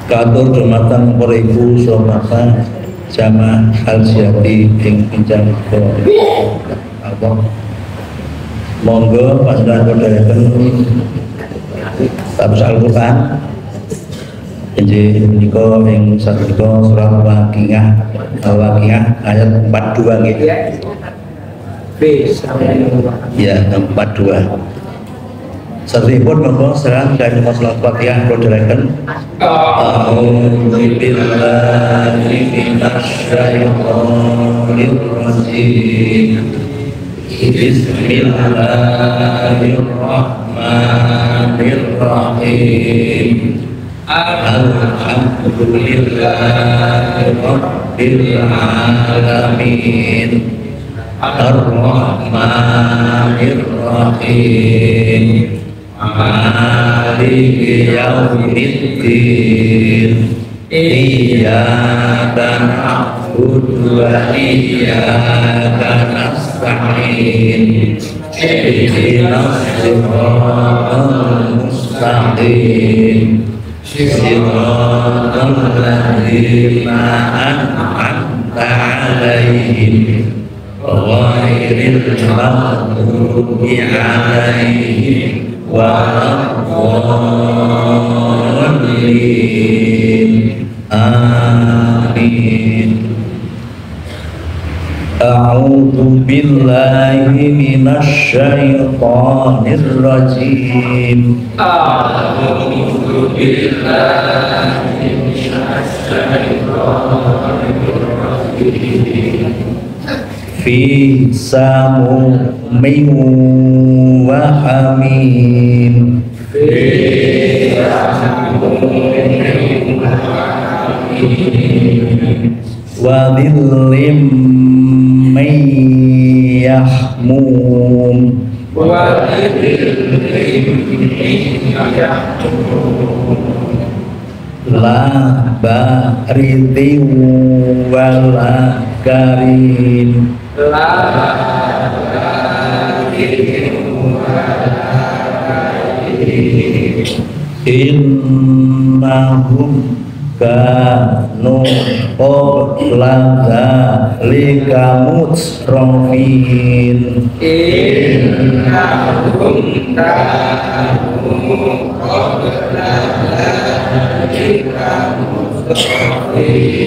Katur dumateng para ibu sahabat jamaah Al-Jati ing ingkang Allah. Monggo panjenengan kodhaken tabus Al-Qur'an. Injih menika ing satrika surah Al-Waqiah ayat 42 nggih. Ya, 42. Satripun monggo serang dari masalah Al-Waqiah kodhaken. A'udzu billahi minasyaitonir rajim. Bismillahirrahmanirrahim. Alhamdulillahi rabbil alamin. Ar-Rahmanir Rahim. Maliki yaumiddin. Iyyaka na'budu wa iyyaka nasta'in. Ihdinas siratal mustaqim. Siratal ladzina an'amta 'alaihim ghairil maghdubi 'alaihim waladdallin. Amin. A'udzu billahi minasyaitonir rajim. A'udzu billahi minasyaitonir rajim. Fi samumin wa hamim. Fi samumin wa hamim. Wa dhillim min yahmum. Wa dhillim min yahmum. La baridin wala karim. La baridin wala karim. Innahum kanu qabla dzalika mutsrafin. Innahum kanu qabla dzalika mutsrafin.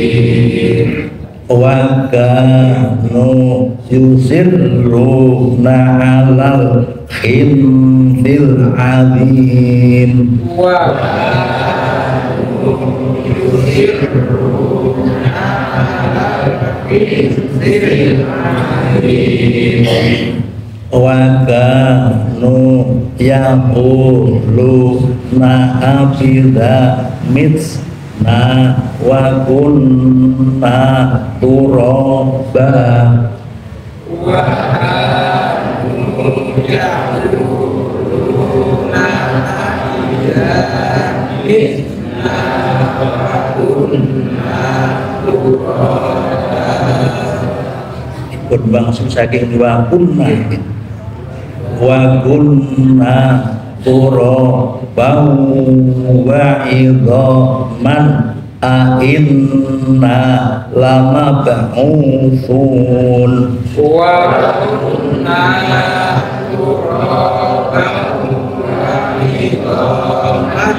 Wa kanu yusirruna 'alal khindil 'azim. Wa wa kanu yaquluna abida mitna wa kunna turaba. Wa kanu yaquluna abida mitna ikut bangsa saking wa kunna turaba wa idhaman a'inna lama ba'uthun. Wa kunna turaba wa idhaman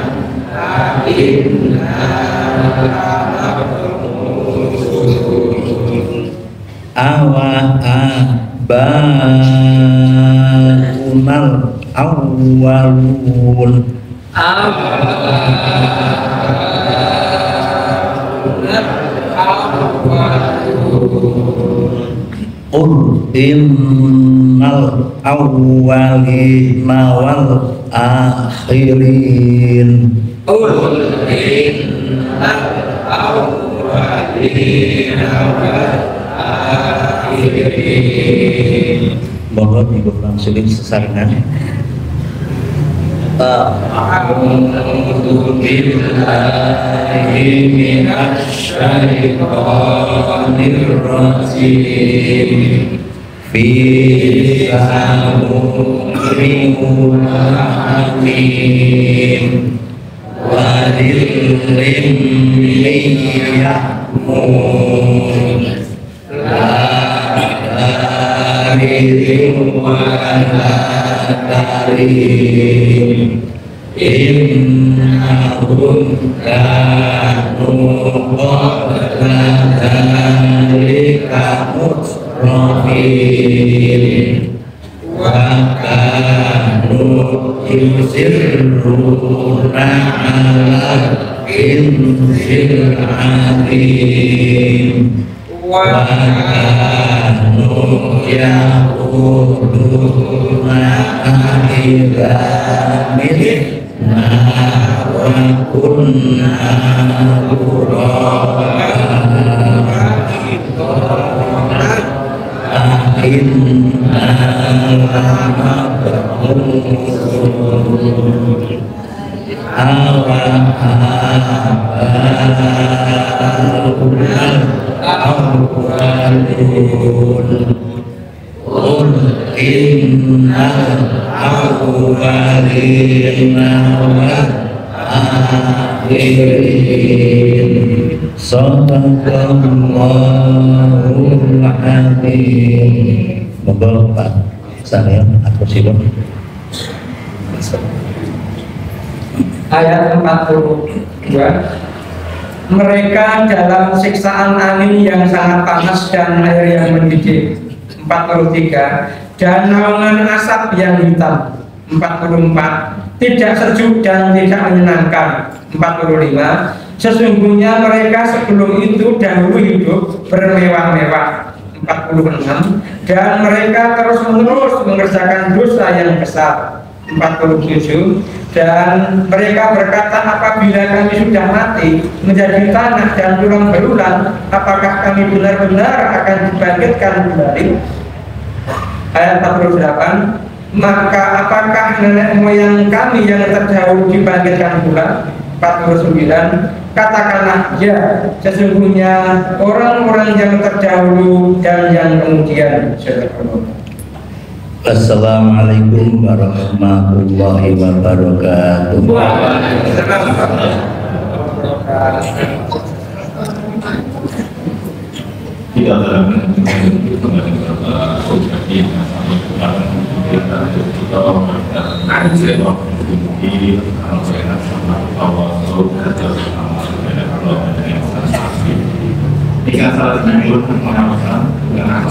awa abaunal awwalun. Qul innal awwalina wal akhirin. Qul innal awwalina wal akhirin. Monggo Ibu langsung sesarengan. A'udzu billahi minasy syaithanir rajim. Fi samumin wa hamim. walillim liyahmun la karim wala karim innahum kanu qabla dzalika mutrafin wa kanu yusirruna ala insil azim wa kanu yaquluna idza mitna wa kunna inna qul innal awwalina wal akhirin sadaqallahul azim. Monggo Pak saya atau silon. Ayat 42. Mereka dalam siksaan angin yang sangat panas dan air yang mendidih. 43. Dan naungan asap yang hitam. 44. Tidak sejuk dan tidak menyenangkan. 45. Sesungguhnya mereka sebelum itu dahulu hidup bermewah-mewah. 46. Dan mereka terus-menerus mengerjakan dosa yang besar. 47. Dan mereka berkata, apabila kami sudah mati menjadi tanah dan tulang belulang, apakah kami benar-benar akan dibangkitkan kembali? Ayat 48. Maka apakah nenek moyang kami yang terdahulu dibangkitkan pula? 49. Katakanlah ya, sesungguhnya orang-orang yang terdahulu dan yang kemudian. Assalamualaikum warahmatullahi wabarakatuh. Tidak dalam jika salah satu pengawasan dengan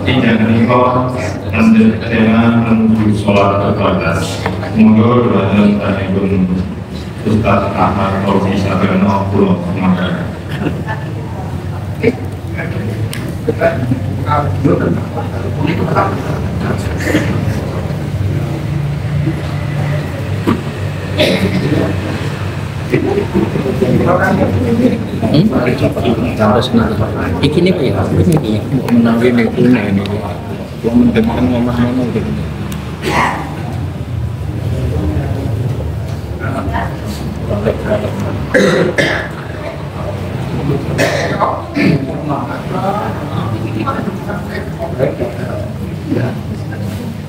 tidak menikah dengan menuju sholat kepada mundur dan tadi Ustaz Ahmad Fauzi Sabiono Pulau Sumatera. Iki nih Pak ya, ini menang ini punya ini. Yang mendengarkan ngomong-ngomong gitu.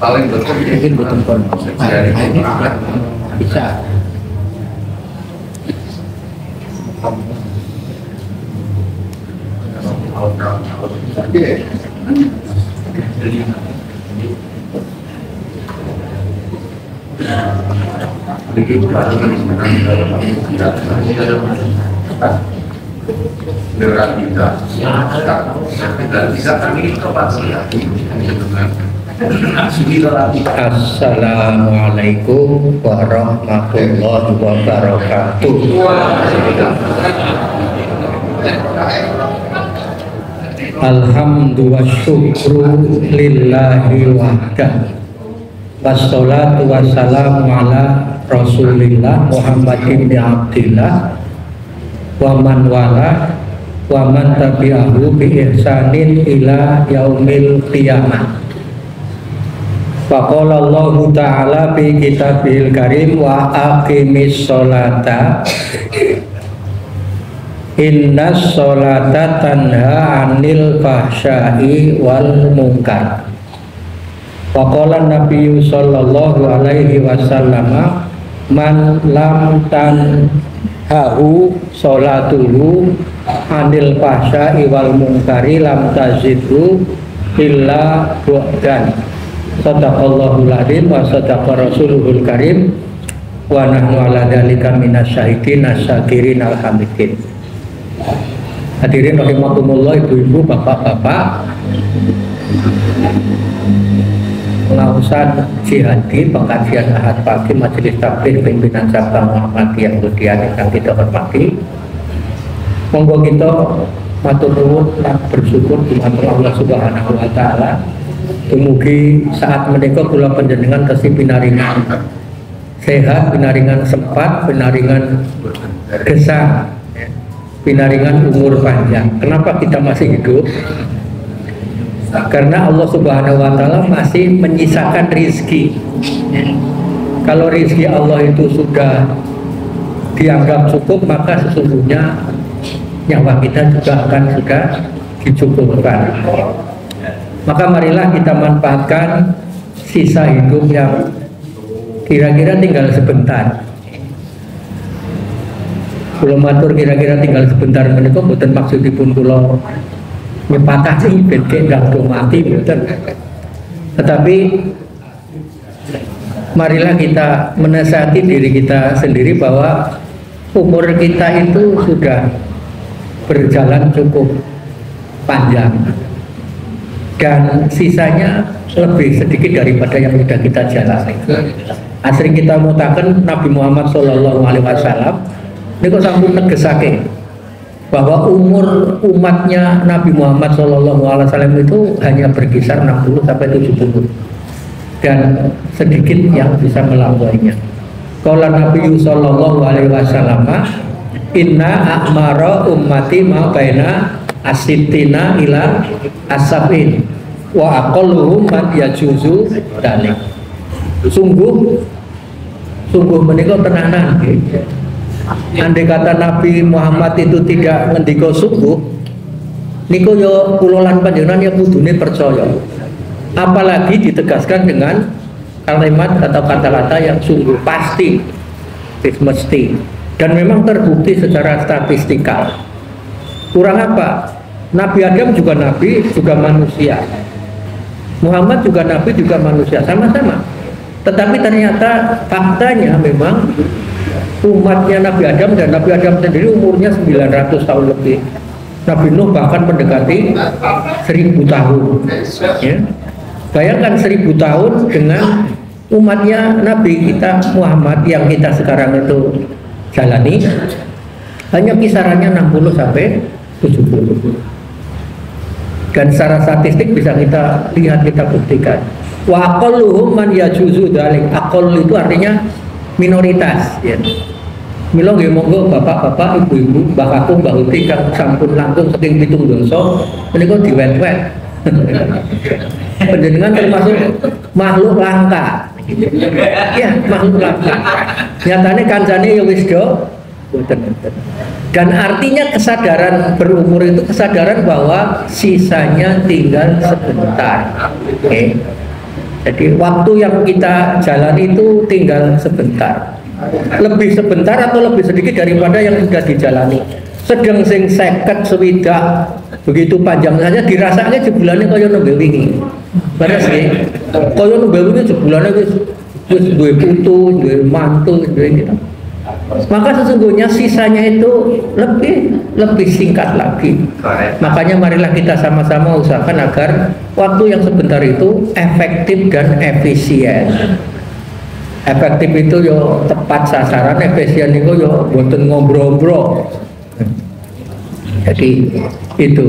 Paling betul mungkin butuh kon bisa. Assalamualaikum warahmatullahi wabarakatuh. Alhamdulillah syukru lillahi wahdah. Wassalatu wassalamu ala Rasulillah Muhammad ibn Abdillah wa man wala wa man tabi'ahu bi ihsanin ila yaumil qiyamah. Faqala Allah Ta'ala fi kitabil karim wa aqimis sholata Innas sholata tanha anil fahsya'i wal munkar. Waqala Nabi sallallahu alaihi wasallam man lam tanhahu sholatuhu anil fahsya'i wal munkari lam tazidhu illa bu'dan. Sadaqallahul adzim wa sadaqa rasuluhul karim wa nahnu ala dzalika minasyahidin asyakirin alhamidin. Hadirin rahimakumullah, ibu-ibu, bapak-bapak, pengawasan jihadi pengkajian Ahad pagi Majelis Taklim pimpinan cabang Muhammadiyah Mudian yang kita hormati. Monggo kita matur nuwun lan bersyukur dumateng Allah Subhanahu wa taala. Dumugi saat menika kula panjenengan kesih pinaringan sehat, pinaringan sempat, pinaringan gesang, pinaringan umur panjang. Kenapa kita masih hidup? Karena Allah Subhanahu wa taala masih menyisakan rizki. Kalau rizki Allah itu sudah dianggap cukup, maka sesungguhnya nyawa kita juga akan sudah dicukupkan. Maka marilah kita manfaatkan sisa hidup yang kira-kira tinggal sebentar. Kula matur kira-kira tinggal sebentar menika mboten maksudipun kula nyepatani ben ndak do mati mboten. Tetapi marilah kita menasihati diri kita sendiri bahwa umur kita itu sudah berjalan cukup panjang dan sisanya lebih sedikit daripada yang sudah kita jalani. Asring kita mutaken Nabi Muhammad sallallahu alaihi wasallam niku sampun tegesake bahwa umur umatnya Nabi Muhammad sallallahu alaihi wasallam itu hanya berkisar 60 sampai 70 dan sedikit yang bisa melampauinya. Qala Nabi sallallahu alaihi wasallam, inna a'mara ummati ma baina as-sittina ila as-sab'in wa aqalluhum man yajuzu dalik. Sungguh menika tenanan nggih. Andai kata Nabi Muhammad itu tidak ngendika sungguh, niku yo kula lan panjenengan ya kudune percaya. Apalagi ditegaskan dengan kalimat atau kata-kata yang sungguh pasti, mesti, dan memang terbukti secara statistikal. Kurang apa? Nabi Adam juga nabi, juga manusia. Muhammad juga nabi, juga manusia, sama-sama. Tetapi ternyata faktanya memang umatnya Nabi Adam dan Nabi Adam sendiri umurnya 900 tahun lebih. Nabi Nuh bahkan mendekati 1000 tahun. Ya. Bayangkan 1000 tahun dengan umatnya Nabi kita Muhammad yang kita sekarang itu jalani hanya kisarannya 60 sampai 70. Dan secara statistik bisa kita lihat, kita buktikan. Wa aqalluhum man yajuzu dzalik. Aqall itu artinya minoritas, ya. Mila nggih monggo bapak-bapak, ibu-ibu, mbah kakung, mbah uti kang sampun langkung saking 7 dosa menika diwet-wet. Panjenengan termasuk makhluk langka. Ya, makhluk langka. Nyatane kancane ya wis do boten. Dan artinya kesadaran berumur itu kesadaran bahwa sisanya tinggal sebentar. Oke. Jadi waktu yang kita jalani itu tinggal sebentar. Lebih sebentar atau lebih sedikit daripada yang sudah dijalani. Sedang sing 50 swidak begitu panjang saja dirasaknya jebulane kaya nembe wingi. Beres nggih. Kaya nembe wingi jebulane wis duwe putu, duwe mantu, duwe gitu. Maka sesungguhnya sisanya itu lebih singkat lagi. Makanya marilah kita sama-sama usahakan agar waktu yang sebentar itu efektif dan efisien. Efektif itu yo tepat sasaran, efisien itu yo boten ngobrol-ngobrol. Jadi itu.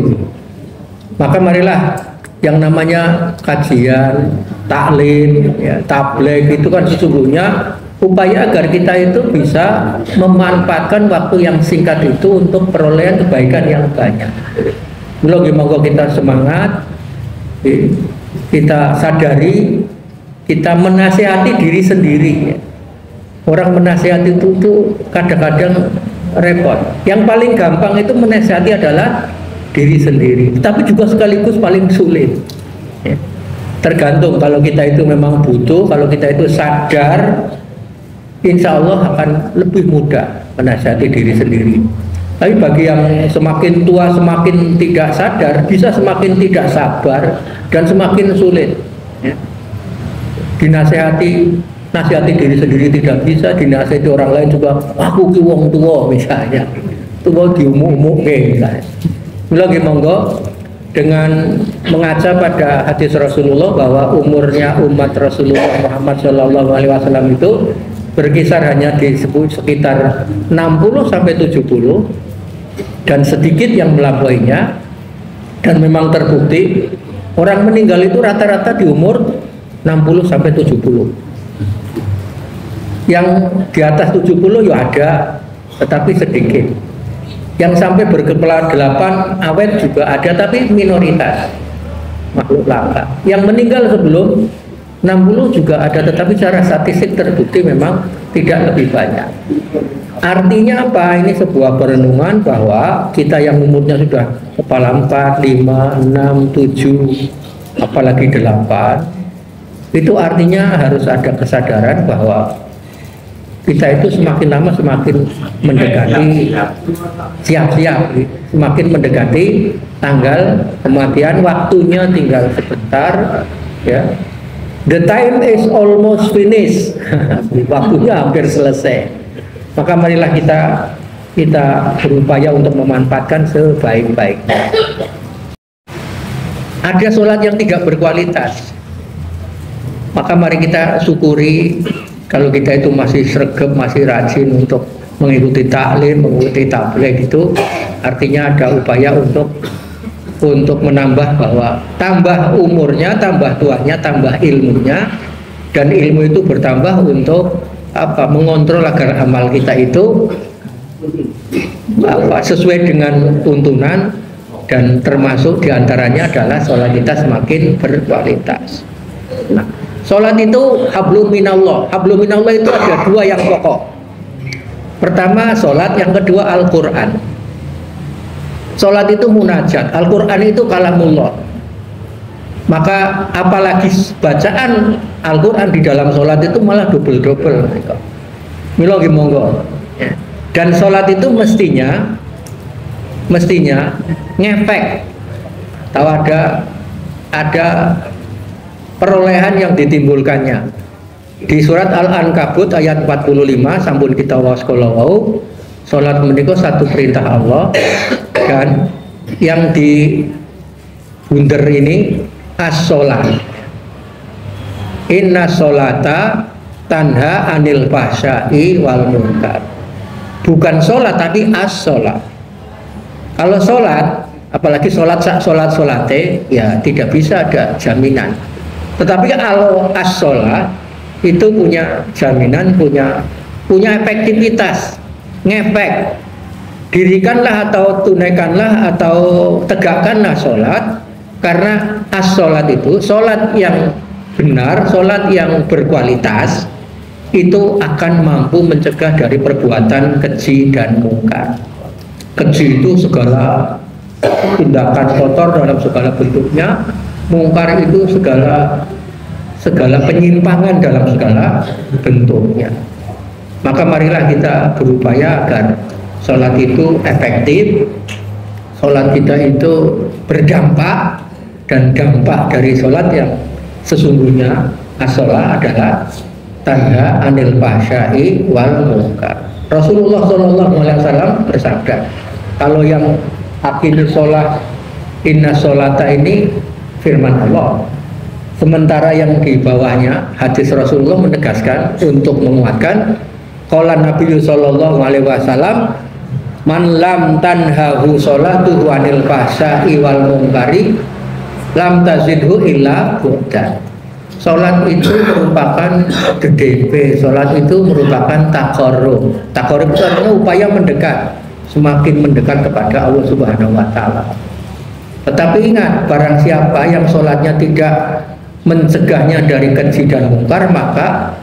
Maka marilah yang namanya kajian, taklim, ya, tabligh itu kan sesungguhnya upaya agar kita itu bisa memanfaatkan waktu yang singkat itu untuk perolehan kebaikan yang banyak. Belum monggo kita semangat, kita sadari, kita menasihati diri sendiri. Orang menasihati itu kadang-kadang repot. Yang paling gampang itu menasihati adalah diri sendiri, tapi juga sekaligus paling sulit. Ya. Tergantung, kalau kita itu memang butuh, kalau kita itu sadar, insya Allah akan lebih mudah menasihati diri sendiri. Tapi bagi yang semakin tua, semakin tidak sadar, bisa semakin tidak sabar dan semakin sulit. Ya. Nasihati diri sendiri tidak bisa, dinasihati orang lain juga, aku ki wong tua misalnya, tua diumum-umum misalnya. Lagi monggo dengan mengaca pada hadis Rasulullah bahwa umurnya umat Rasulullah Muhammad SAW itu berkisar hanya di sekitar 60 sampai 70 dan sedikit yang melampauinya, dan memang terbukti orang meninggal itu rata-rata di umur 60 sampai 70. Yang di atas 70 ya ada, tetapi sedikit. Yang sampai berkepala 8 awet juga ada, tapi minoritas, makhluk langka. Yang meninggal sebelum 60 juga ada, tetapi secara statistik terbukti memang tidak lebih banyak. Artinya apa? Ini sebuah perenungan bahwa kita yang umurnya sudah kepala 4, 5, 6, 7, apalagi 8, itu artinya harus ada kesadaran bahwa kita itu semakin lama semakin mendekati siap-siap, semakin mendekati tanggal kematian, waktunya tinggal sebentar, ya. The time is almost finished. Waktunya hampir selesai. Maka marilah kita berupaya untuk memanfaatkan sebaik-baiknya. Ada sholat yang tidak berkualitas, maka mari kita syukuri. Kalau kita itu masih sregep, masih rajin untuk mengikuti taklim, mengikuti tabligh, itu artinya ada upaya untuk menambah, bahwa tambah umurnya, tambah tuanya, tambah ilmunya, dan ilmu itu bertambah untuk mengontrol agar amal kita itu sesuai dengan tuntunan, dan termasuk diantaranya adalah sholat kita semakin berkualitas. Nah, sholat itu hablum minallah. Hablum minallah itu ada dua yang pokok. Pertama sholat, yang kedua Al-Quran. Sholat itu munajat, Al-Quran itu kalamullah. Maka apalagi bacaan Al-Quran di dalam sholat itu malah double-double. Milo gimonggo. Dan sholat itu mestinya ngefek. Tahu ada perolehan yang ditimbulkannya. Di surat Al-Ankabut ayat 45, sampun kita waskolawau, sholat menika satu perintah Allah, dan yang di bunder ini as-sholat. Inna sholata tanha anil fahsya'i wal munkar. Bukan sholat tapi as-sholat. Kalau sholat, apalagi sholat-sholat ya tidak bisa ada jaminan. Tetapi kalau as-sholat itu punya jaminan, punya efektivitas, ngefek. Dirikanlah atau tunaikanlah atau tegakkanlah sholat, karena as-sholat itu, sholat yang benar, sholat yang berkualitas, itu akan mampu mencegah dari perbuatan keji dan mungkar. Keji itu segala tindakan kotor dalam segala bentuknya, mungkar itu segala penyimpangan dalam segala bentuknya. Maka marilah kita berupaya agar sholat itu efektif, sholat kita itu berdampak, dan dampak dari sholat yang sesungguhnya as-sholat adalah tanha anil fahsya'i wal munkar. Rasulullah SAW bersabda, kalau yang akhir sholat inna sholata ini firman Allah, sementara yang di bawahnya hadis Rasulullah menegaskan untuk menguatkan qala Nabi sallallahu alaihi wasallam, man lam tanhahu sholatuhu anil fahsya'i wal munkari lam tazidhu illa bu'dan. Sholat itu merupakan DDP, sholat itu merupakan takarrub. Takarrub itu artinya upaya mendekat, semakin mendekat kepada Allah Subhanahu wa Ta'ala. Tetapi ingat, barang siapa yang sholatnya tidak mencegahnya dari keji dan mungkar, maka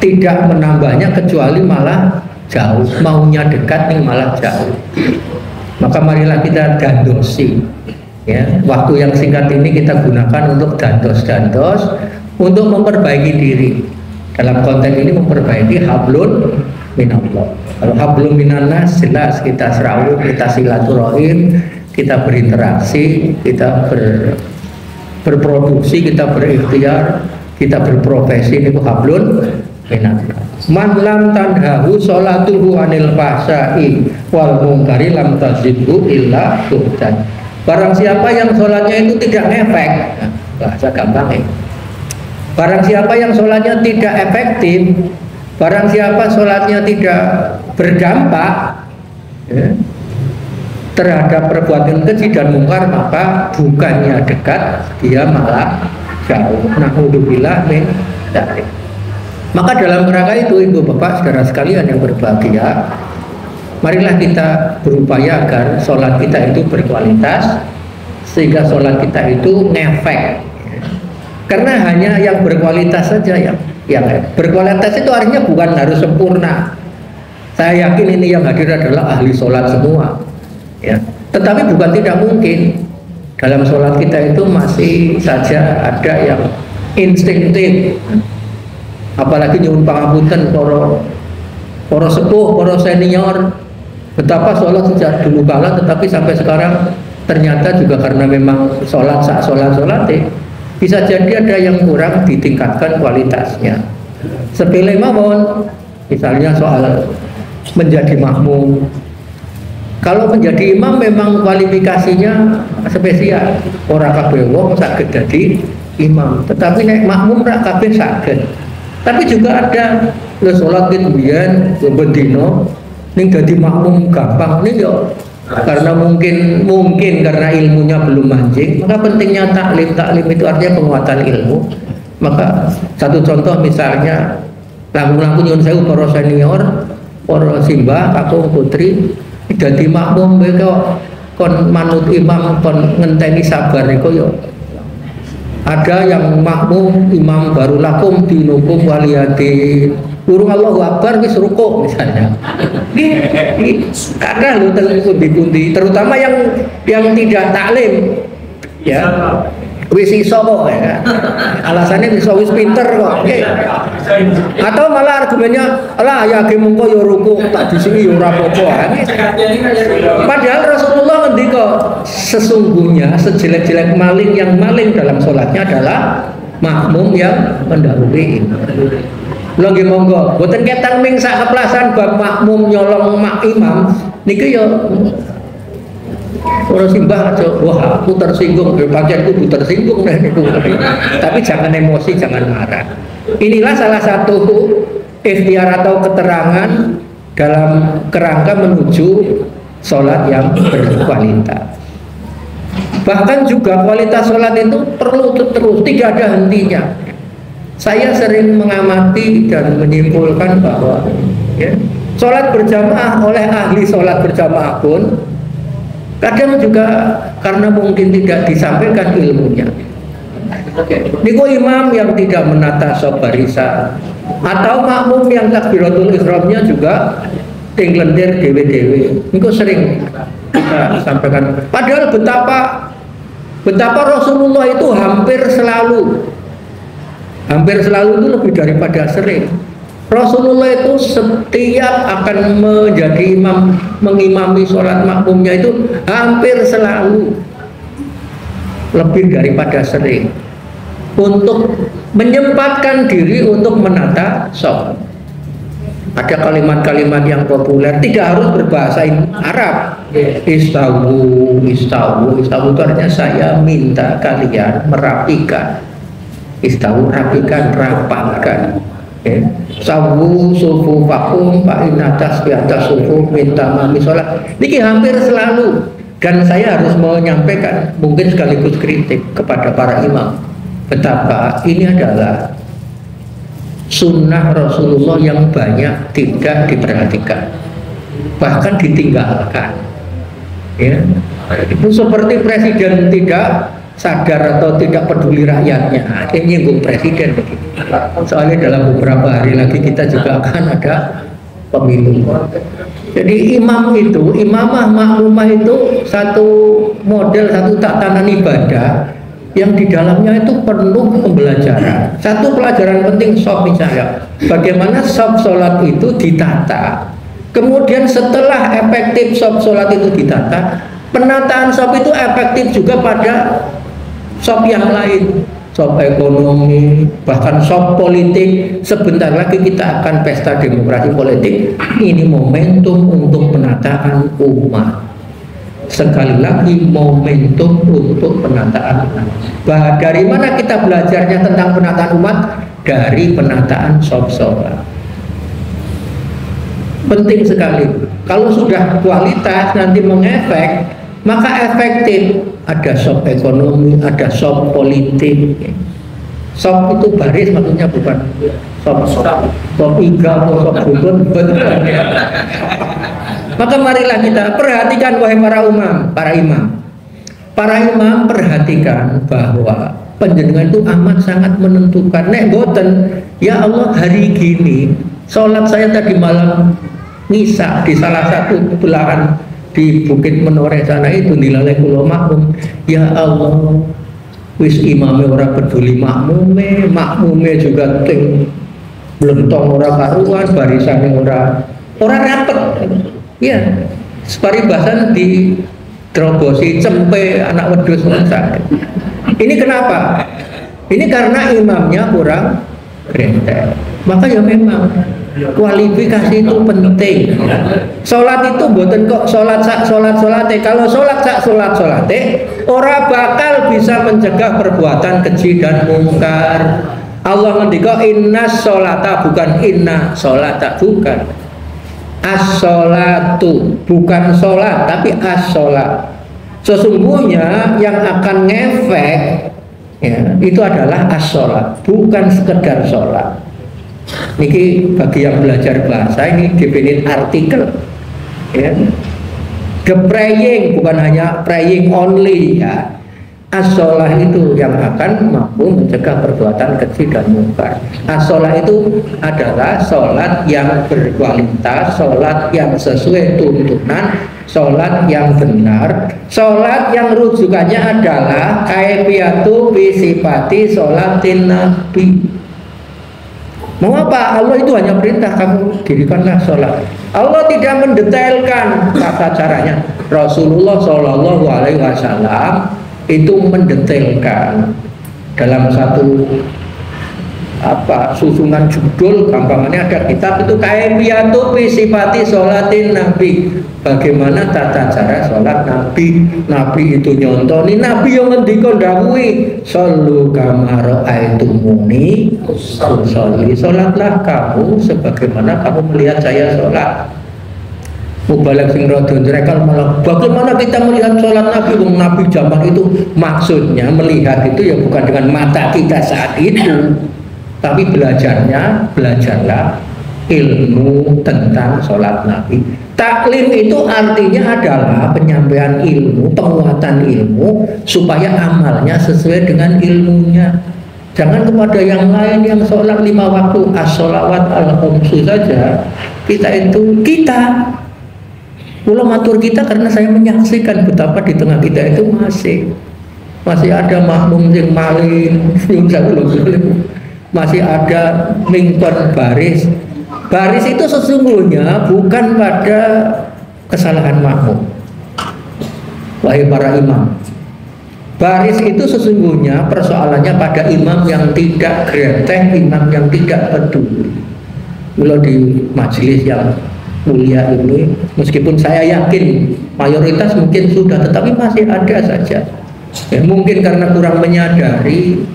tidak menambahnya kecuali malah jauh, maunya dekat nih malah jauh. Maka marilah kita dandosi, ya, waktu yang singkat ini kita gunakan untuk dandos untuk memperbaiki diri. Dalam konteks ini memperbaiki hablun minallah. Kalau hablun minannas jelas kita serawung, kita silaturahim, kita berinteraksi, kita berproduksi, kita berikhtiar, kita berprofesi, itu hablun minallah. Man lam tanhahu sholatuhu anil fahsai wal munkari lam tazidhu illa tuhdan. Barang siapa yang sholatnya itu tidak ngefek, bahasa gampang ya. Barang siapa yang sholatnya tidak efektif, barang siapa sholatnya tidak berdampak ya, terhadap perbuatan keji dan mungkar, maka bukannya dekat, dia malah jauh. Na'udzubillah min dzalik. Maka dalam rangka itu, ibu bapak saudara sekalian yang berbahagia, marilah kita berupaya agar sholat kita itu berkualitas, sehingga sholat kita itu ngefek. Karena hanya yang berkualitas saja yang berkualitas itu artinya bukan harus sempurna. Saya yakin ini yang hadir adalah ahli sholat semua, ya. Tetapi bukan tidak mungkin dalam sholat kita itu masih saja ada yang instinktif. Apalagi nyuwun pangapunten para sepuh, para senior, betapa sholat sejak dulu kala, tetapi sampai sekarang ternyata juga karena memang sholat bisa jadi ada yang kurang ditingkatkan kualitasnya. Sepele mawon, misalnya soal menjadi makmum. Kalau menjadi imam memang kualifikasinya spesial. Ora kabeh wong saged dadi imam, tetapi nek makmum ra kabeh saged. Tapi juga ada sholat itu biyen bendino ning dadi makmum gampang nih yo. Karena mungkin karena ilmunya belum mancing, maka pentingnya taklim itu artinya penguatan ilmu. Maka satu contoh misalnya langkung nyuwun sewu para senior, para simbah, kakung putri dadi makmum kok kon manut imam kon ngenteni sabar niku yo. Ada yang makmum imam baru lakum dinukum waliyadin urung Allahu Akbar wis rukuk misalnya. Ada loh pundi-pundi, terutama yang tidak taklim ya. Wis iso kok ya. Alasannya wis pinter kok. Atau malah argumennya alah ya ge mengko ya rukuk tak disiki ya ora apa-apa. Padahal Rasulullah ngendika sesungguhnya sejelek-jelek maling yang maling dalam sholatnya adalah makmum yang mendahului imam. Lagi monggo, boten ketang ming sak keplasan bab makmum nyolong mak imam niki ya orang simbah aja, wah aku tersinggung, bagian kudu tersinggung nah itu. Tapi jangan emosi, jangan marah. Inilah salah satu ikhtiar atau keterangan dalam kerangka menuju sholat yang berkualitas. Bahkan juga kualitas sholat itu perlu terus, tidak ada hentinya. Saya sering mengamati dan menyimpulkan bahwa ya, sholat berjamaah oleh ahli sholat berjamaah pun kadang juga karena mungkin tidak disampaikan ilmunya. Niku imam yang tidak menata sop barisan atau makmum yang takbiratul ihramnya juga tinglendir dewe-dewe. Niku sering kita sampaikan. Padahal betapa Rasulullah itu hampir selalu itu lebih daripada sering. Rasulullah itu setiap akan menjadi imam, mengimami sholat makmumnya itu hampir selalu lebih daripada sering untuk menyempatkan diri untuk menata sholat. Ada kalimat-kalimat yang populer, tidak harus berbahasa Arab. Istawu itu artinya saya minta kalian merapikan. Istawu, rapikan, rapatkan. Sawu sufu fakum fa inna tasbihata sufu minta mami sholat. Ini hampir selalu, dan saya harus menyampaikan mungkin sekaligus kritik kepada para imam betapa ini adalah sunnah Rasulullah yang banyak tidak diperhatikan, bahkan ditinggalkan ya. Itu seperti presiden tidak sadar atau tidak peduli rakyatnya, ini nyinggung presiden. Soalnya dalam beberapa hari lagi kita juga akan ada pemilu. Jadi imamah makmumah itu satu model, satu tatanan ibadah yang di dalamnya itu penuh pembelajaran. Satu pelajaran penting shop misalnya, bagaimana shop sholat itu ditata. Kemudian setelah efektif shop sholat itu ditata, penataan shop itu efektif juga pada shop yang lain, shop ekonomi, bahkan shop politik. Sebentar lagi kita akan pesta demokrasi politik. Ini momentum untuk penataan umat. Sekali lagi momentum untuk penataan umat. Dari mana kita belajarnya tentang penataan umat? Dari penataan shop sholat. Penting sekali. Kalau sudah kualitas nanti mengefek, maka efektif. Ada shop ekonomi, ada shop politik. Shop itu baris maksudnya bukan shop iga atau shop bubun. Maka marilah kita perhatikan wahai para imam. Para imam perhatikan bahwa panjenengan itu amat sangat menentukan. Nek boten, ya Allah hari gini sholat saya tadi malam ngisa di salah satu belahan di Bukit Menoreh sana itu dilalai kulo makmum. Ya Allah, wis imame ora peduli makmume juga ting blentong ora karuan, barisane ora rapet. Ya, separibasan di terobosi cempe anak wedhus sakit. Ini kenapa? Ini karena imamnya kurang grentek. Maka ya memang kualifikasi itu penting. Sholat itu bukan kok sholat solate. Kalau sholat ora bakal bisa mencegah perbuatan keji dan mungkar. Allah ngendika inna sholata, bukan inna sholata, bukan. As-sholatu, bukan sholat tapi as-sholat. Sesungguhnya yang akan ngefek ya, itu adalah as-sholat, bukan sekedar sholat. Niki bagi yang belajar bahasa ini definit artikel ya. The praying, bukan hanya praying only ya. As-sholah itu yang akan mampu mencegah perbuatan keji dan mungkar. As-sholah itu adalah sholat yang berkualitas, sholat yang sesuai tuntunan, sholat yang benar, sholat yang rujukannya adalah kaifiyatu bisifati sholatin nabi. Mau apa? Allah itu hanya perintah, kamu dirikanlah sholat. Allah tidak mendetailkan tata caranya. Rasulullah Shallallahu Alaihi Wasallam itu mendetailkan dalam satu susunan judul, gampangannya ada kitab itu kaifiyatu bisifati sholatin nabi, bagaimana tata cara sholat nabi. Nabi itu nyontoni, nabi yang ngendika dawuhi shollu kama ra'aitumuni usolli, sholatlah kamu sebagaimana kamu melihat saya sholat. Mubalak sing rada njerekal malah bagaimana kita melihat sholat Nabi? Wong Nabi zaman itu maksudnya melihat itu ya bukan dengan mata kita saat itu, tapi belajarlah ilmu tentang sholat Nabi. Taklim itu artinya adalah penyampaian ilmu, penguatan ilmu supaya amalnya sesuai dengan ilmunya. Jangan kepada yang lain yang sholat 5 waktu as-sholawat al-khamsu saja. Kita Pulau matur kita karena saya menyaksikan betapa di tengah kita itu masih ada makmum yang maling, masih ada mingkon baris. Baris itu sesungguhnya bukan pada kesalahan makmum. Wahai para imam, baris itu sesungguhnya persoalannya pada imam yang tidak greteh, imam yang tidak peduli. Kalau di majelis yang mulia ini, meskipun saya yakin mayoritas mungkin sudah, tetapi masih ada saja ya, mungkin karena kurang menyadari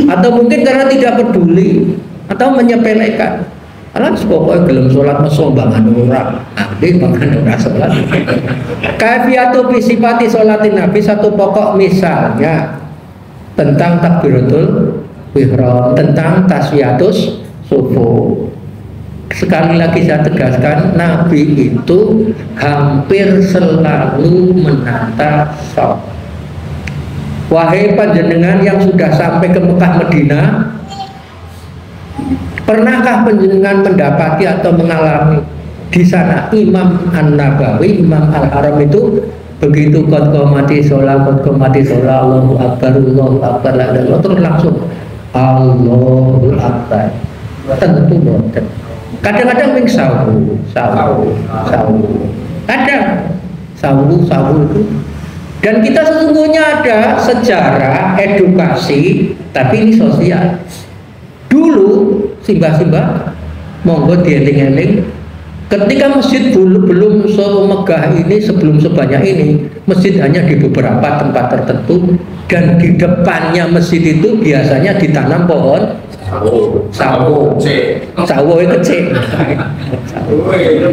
atau mungkin karena tidak peduli atau menyepelekan. Alas pokoknya gelem sholat mesombangan orang, nanti mangan orang sholat. Kaifiyatu bisifati sholatin nabi, satu pokok misalnya tentang takbiratul ihram, tentang taswiyatus sufuh. Sekali lagi saya tegaskan, Nabi itu hampir selalu menata shaf. Wahai panjenengan yang sudah sampai ke Mekah Medina, pernahkah panjenengan mendapati atau mengalami di sana Imam An-Nabawi, Imam Al-Haram itu begitu qad qamati sholat Allahu Akbar la ilaha illallah, terus langsung Allahu Akbar. Tentu boten. Kadang-kadang ming sawu. Kadang sawu itu. Dan kita sesungguhnya ada sejarah edukasi, tapi ini sosial. Dulu simbah-simbah monggo dieling-eling, ketika masjid belum semegah ini, sebelum sebanyak ini, masjid hanya di beberapa tempat tertentu, dan di depannya masjid itu biasanya ditanam pohon sawo itu kecil.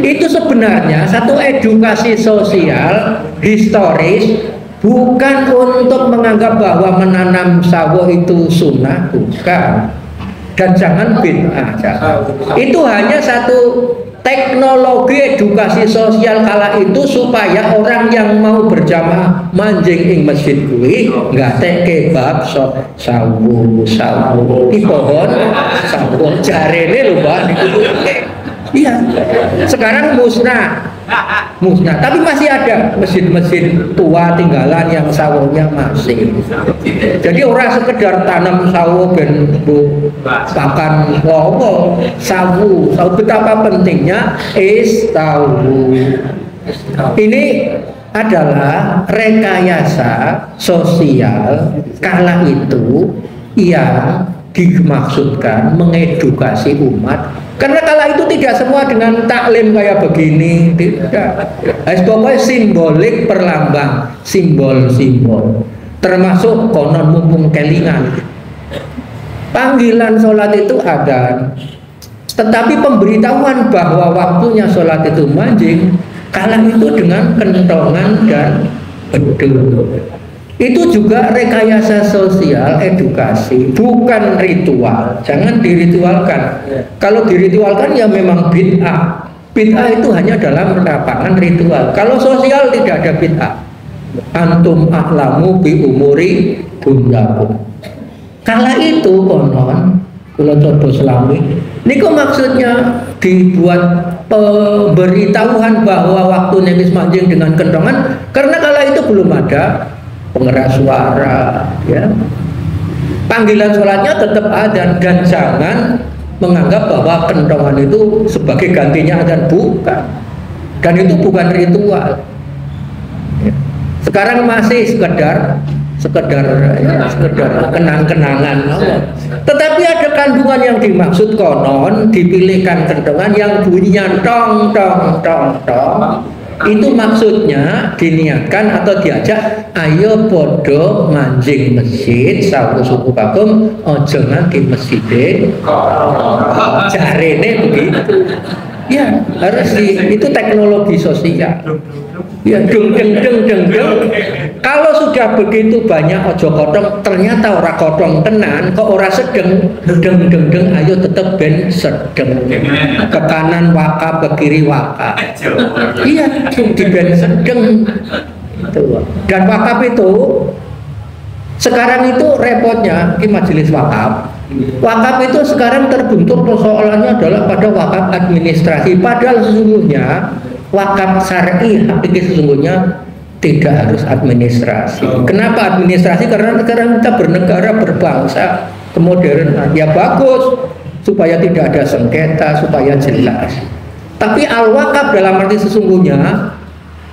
Itu sebenarnya satu edukasi sosial historis, bukan untuk menganggap bahwa menanam sawo itu sunnah, bukan, dan jangan bid'ah. Itu hanya satu teknologi edukasi sosial kala itu supaya orang yang mau berjamaah manjing ing masjid kuwi nggak kebab sawu di pohon sawu jarene lho Mbak niku. Iya, sekarang musnah, tapi masih ada masjid-masjid tua tinggalan yang sawunya masih. Jadi orang sekedar tanam sawu ben pakan lowo, sawu betapa pentingnya tahu. Ini adalah rekayasa sosial kala itu yang dimaksudkan mengedukasi umat. Karena kala itu tidak semua dengan taklim kayak begini, tidak. Pokoknya simbolik perlambang, simbol-simbol. Termasuk konon mumpung kelingan. Panggilan sholat itu ada, tetapi pemberitahuan bahwa waktunya sholat itu manjing, kala itu dengan kentongan dan bedul. Itu juga rekayasa sosial, edukasi, bukan ritual. Jangan diritualkan. Kalau diritualkan ya memang bid'ah. Bid'ah itu hanya dalam lapangan ritual. Kalau sosial tidak ada bid'ah. Antum a'lamu bi umuri dunyakum. Kala itu konon, kula coba selami, niku maksudnya dibuat pemberitahuan bahwa waktunya wis manjing dengan kentongan, karena kala itu belum ada pengeras suara, ya. Panggilan sholatnya tetap ada, dan jangan menganggap bahwa kentongan itu sebagai gantinya adzan, bukan. Dan itu bukan ritual. Ya. Sekarang masih sekedar kenang-kenangan. Tetapi ada kandungan yang dimaksud konon, dipilihkan kentongan yang bunyinya tong tong tong tong. Itu maksudnya diniatkan atau diajak, ayo podo manjing masjid sawu suku kakum ojo nganti masjid jarene begitu. Ya harus itu teknologi sosial. Ya deng. Kalau sudah begitu banyak ojo kotong, ternyata ora kotong tenan, kok ora sedeng, deng, ayo tetep ben sedeng. Ke kanan wakaf, ke kiri wakaf. Iya, di ben sedeng. Dan wakaf itu sekarang itu repotnya di majelis wakaf. Wakaf itu sekarang terbentur persoalannya adalah pada wakaf administrasi. Padahal sesungguhnya wakaf syar'i hakiki sesungguhnya tidak harus administrasi. Kenapa administrasi? Karena sekarang kita bernegara, berbangsa, kemodernan. Ya bagus supaya tidak ada sengketa, supaya jelas. Tapi al-wakaf dalam arti sesungguhnya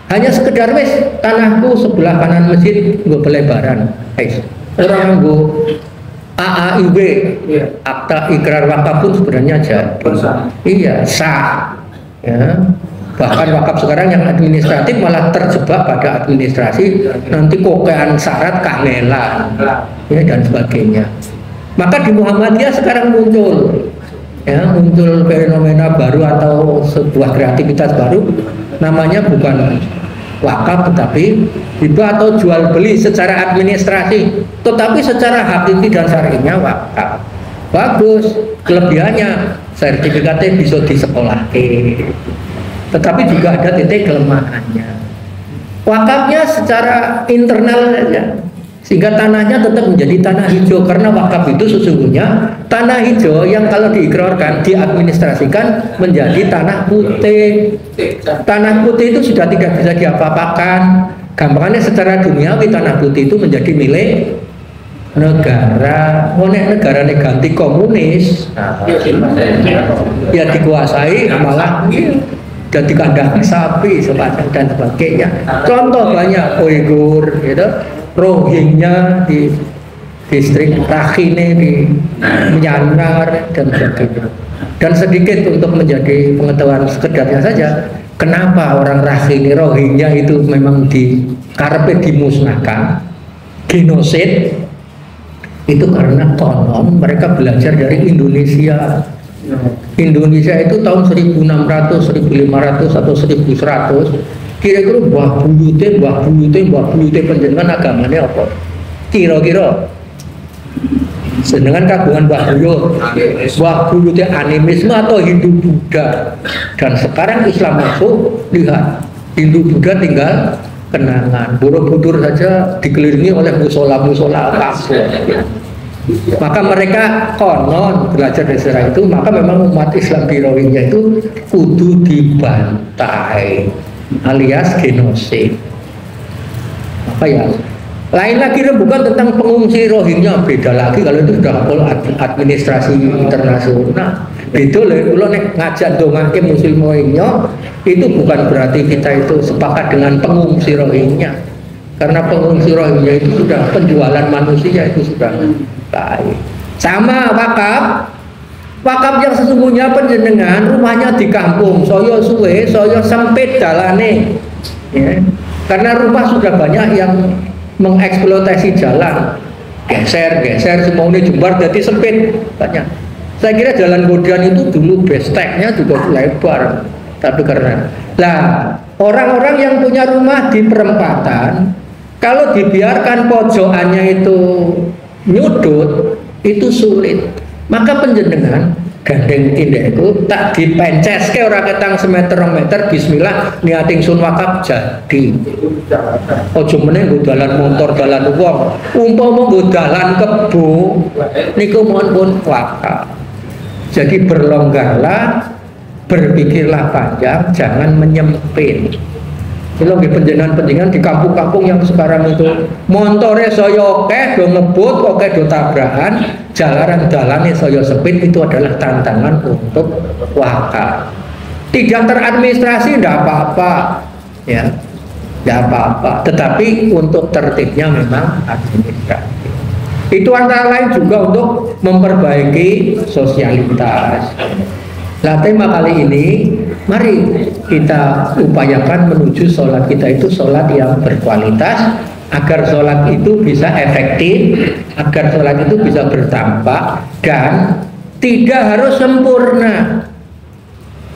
hanya sekedar wis tanahku sebelah kanan masjid gue pelebaran. Orang gue AAIW, akta ikrar wakaf pun sebenarnya jadi. Iya, sah. Ya. Bahkan wakaf sekarang yang administratif malah terjebak pada administrasi, nanti kokean syarat kangelan, ya, dan sebagainya. Maka di Muhammadiyah sekarang muncul fenomena baru atau sebuah kreativitas baru, namanya bukan wakaf tetapi hibah atau jual beli secara administrasi, tetapi secara hakiki dan syar'inya wakaf. Bagus, kelebihannya sertifikatnya bisa disekolahkan, tetapi juga ada titik kelemahannya. Wakafnya secara internal saja, sehingga tanahnya tetap menjadi tanah hijau, karena wakaf itu sesungguhnya tanah hijau yang kalau diikrarkan, diadministrasikan menjadi tanah putih. Tanah putih itu sudah tidak bisa diapa-apakan. Gampangannya secara duniawi tanah putih itu menjadi milik negara. Negara ganti komunis, ya dikuasai malah jadi kandang sapi dan sebagainya. Contoh banyak, Uighur, gitu, Rohingya di distrik Rakhine di Myanmar dan sebagainya. Dan sedikit untuk menjadi pengetahuan sekedarnya saja, kenapa orang Rakhine Rohingya itu memang dikarepe dimusnahkan, genosid, itu karena konon mereka belajar dari Indonesia. Indonesia itu tahun 1600, 1500 atau 1100 kira-kira buah buyute panjenengan agamanya apa? Kira-kira senengan kagungan buah buyute animisme atau Hindu Buddha. Dan sekarang Islam masuk, lihat Hindu Buddha tinggal kenangan. Borobudur saja dikelilingi oleh musola-musola kafir. Maka mereka konon belajar dari sejarah itu, maka memang umat Islam di Rohingya itu kudu dibantai alias genosid. Maka ya lain lagi bukan tentang pengungsi Rohingya, beda lagi kalau itu sudah administrasi internasional. Itu loh, kalau ngajak dongake Muslim Rohingya itu bukan berarti kita itu sepakat dengan pengungsi Rohingya, karena pengungsi Rohingya itu sudah penjualan manusia, itu sudah baik. Sama wakaf yang sesungguhnya panjenengan rumahnya di kampung, soyo suwe, soyo sempit dalane, ya. Karena rumah sudah banyak yang mengeksploitasi jalan, geser semua ini jembar jadi sempit banyak. Saya kira jalan Godean itu dulu besteknya juga lebar, tapi karena orang-orang yang punya rumah di perempatan, kalau dibiarkan pojokannya itu nyudut, itu sulit. Maka panjenengan gandeng tindekku tak dipences ke orang ketang semeter meter, bismillah niating sun wakaf jadi. Ojo meneh nggo dalan motor dalan wong, umpama nggo dalan kebo niku mohon pun wakaf. Jadi berlonggarlah, berpikirlah panjang, jangan menyempit. Kalau nggih panjenengan di kampung-kampung yang sekarang itu montore saya akeh do ngebut, akeh do tabrakan, jalanan dalane saya sempit, itu adalah tantangan untuk wakaf. Tidak teradministrasi tidak apa-apa, ya, tidak apa-apa. Tetapi untuk tertibnya memang administrasi. Itu antara lain juga untuk memperbaiki sosialitas. Nah, tema kali ini, mari kita upayakan menuju sholat kita itu sholat yang berkualitas, agar sholat itu bisa efektif, agar sholat itu bisa berdampak, dan tidak harus sempurna.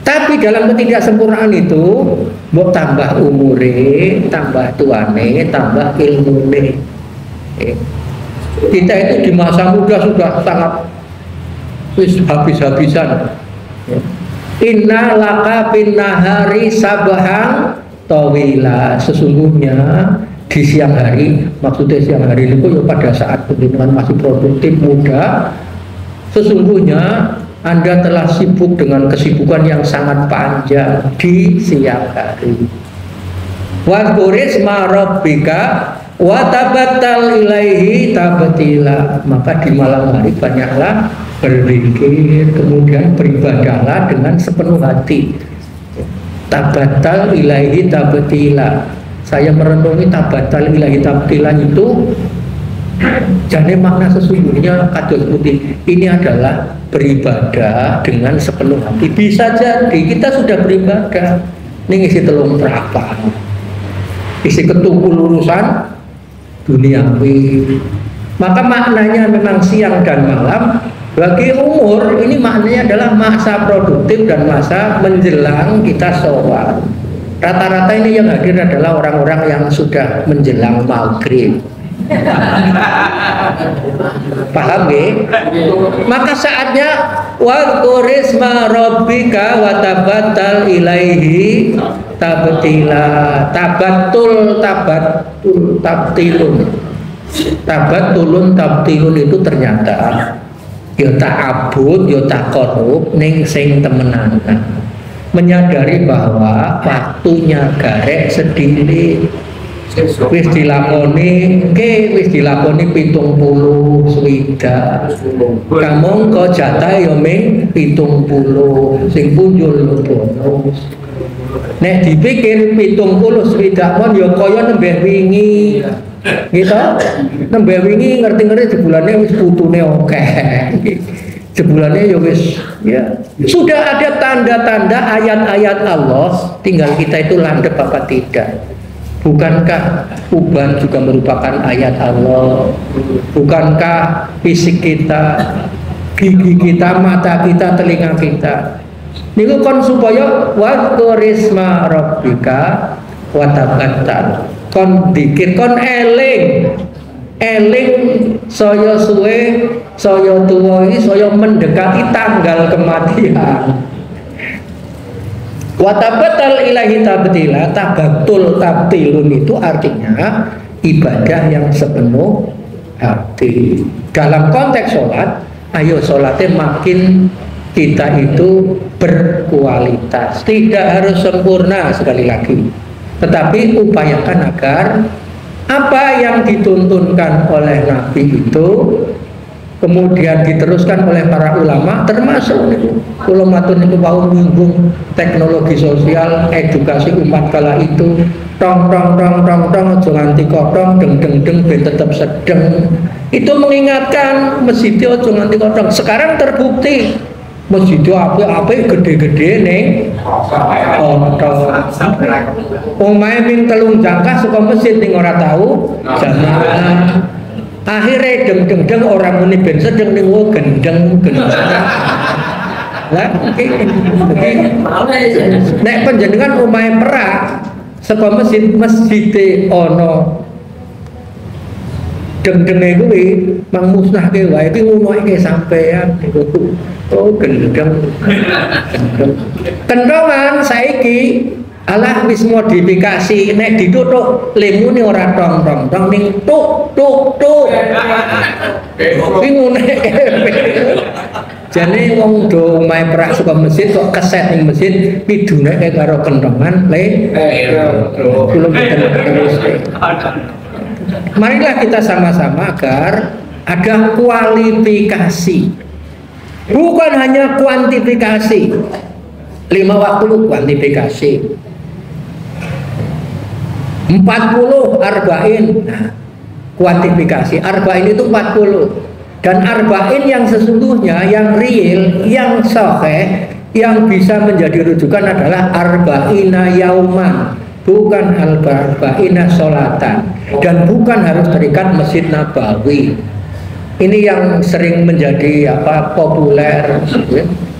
Tapi dalam ketidaksempurnaan itu, mau tambah umure, tambah tuane, tambah ilmune. Kita itu di masa muda sudah sangat habis-habisan. Inna laka bin nahari sabahang tawila. Sesungguhnya di siang hari, maksudnya siang hari itu ya pada saat pendidikan masih produktif muda, sesungguhnya Anda telah sibuk dengan kesibukan yang sangat panjang di siang hari. Wa qurisma rabbika wa tabattal ilaihi tabtila. Maka di malam hari banyaklah berzikir, kemudian beribadahlah dengan sepenuh hati. Tabattal ilaihi tabtila. Saya merenungi tabattal ilaihi tabtila itu, jadi makna sesungguhnya kados putih ini adalah beribadah dengan sepenuh hati. Bisa jadi kita sudah beribadah ini isi telung berapa, isi ketumpul urusan duniawi. Maka maknanya memang siang dan malam. Bagi umur ini maknanya adalah masa produktif dan masa menjelang kita sholat. Rata-rata ini yang hadir adalah orang-orang yang sudah menjelang maghrib. Paham ya? Maka saatnya wa qurisma rabbika wa tabattal ilaihi tabtila. Tabtilun. Tabatulun tabtilun itu ternyata ya ta'abud, ya taqarrub ning sing temenan. Menyadari bahwa waktunya garek sedhiri. Wis dilakoni 70 swidak. Kamu kok jatah ya ming 70 sing punjul bonus. Nek dipikir 70 swidak mon ya kaya nembeh wingi. Gitu. Nembeh wingi ngerti-ngerti jebulane wis putune akeh. Jebulane ya wis ya. Sudah ada tanda-tanda ayat-ayat Allah, tinggal kita itu landep apa tidak. Bukankah uban juga merupakan ayat Allah? Bukankah fisik kita, gigi kita, mata kita, telinga kita? Niku kon supaya wa qarisma rabbika wa tabattal. Kon dikir, kon eling saya suwe, saya tuwa iki, saya mendekati tanggal kematian. Watabatal ilahi tabtila, tabatul tabtilun itu artinya ibadah yang sepenuh hati. Dalam konteks sholat, ayo sholatnya makin kita itu berkualitas. Tidak harus sempurna sekali lagi, tetapi upayakan agar apa yang dituntunkan oleh Nabi itu kemudian diteruskan oleh para ulama, termasuk ulama itu mau menyinggung teknologi sosial, edukasi umat kala itu, tong aja nganti kodong, deng ben tetap sedeng. Itu mengingatkan masjid aja nganti kodong. Sekarang terbukti masjid apik gede-gede ning kodong. Omahe ping 3 jangkah saka masjid ning ora tahu jamaah. Akhirnya deng orang muni ben sedeng ning gendeng. Lah nek panjenengan omahe perak saka masjid ana deng-denge kuwi mang musnahke wae iki ngono iki sampean niku. Oh gendeng. Kendongan saiki alah wis modifikasi, nek dituthuk lemune ora tong ning tuk. Kuwi ngene. Jane wong do omahe perak saka masjid kok keset ning masjid pidune karo kendongan kula terus. Marilah kita sama-sama agar ada kualifikasi, bukan hanya kuantifikasi. 5 waktu kuantifikasi, 40 arba'in. Nah, kuantifikasi arba'in itu 40. Dan arba'in yang sesungguhnya, yang real, yang sahih, yang bisa menjadi rujukan adalah arba'ina yauman, bukan arba'ina sholatan, dan bukan harus terikat Masjid Nabawi. Ini yang sering menjadi populer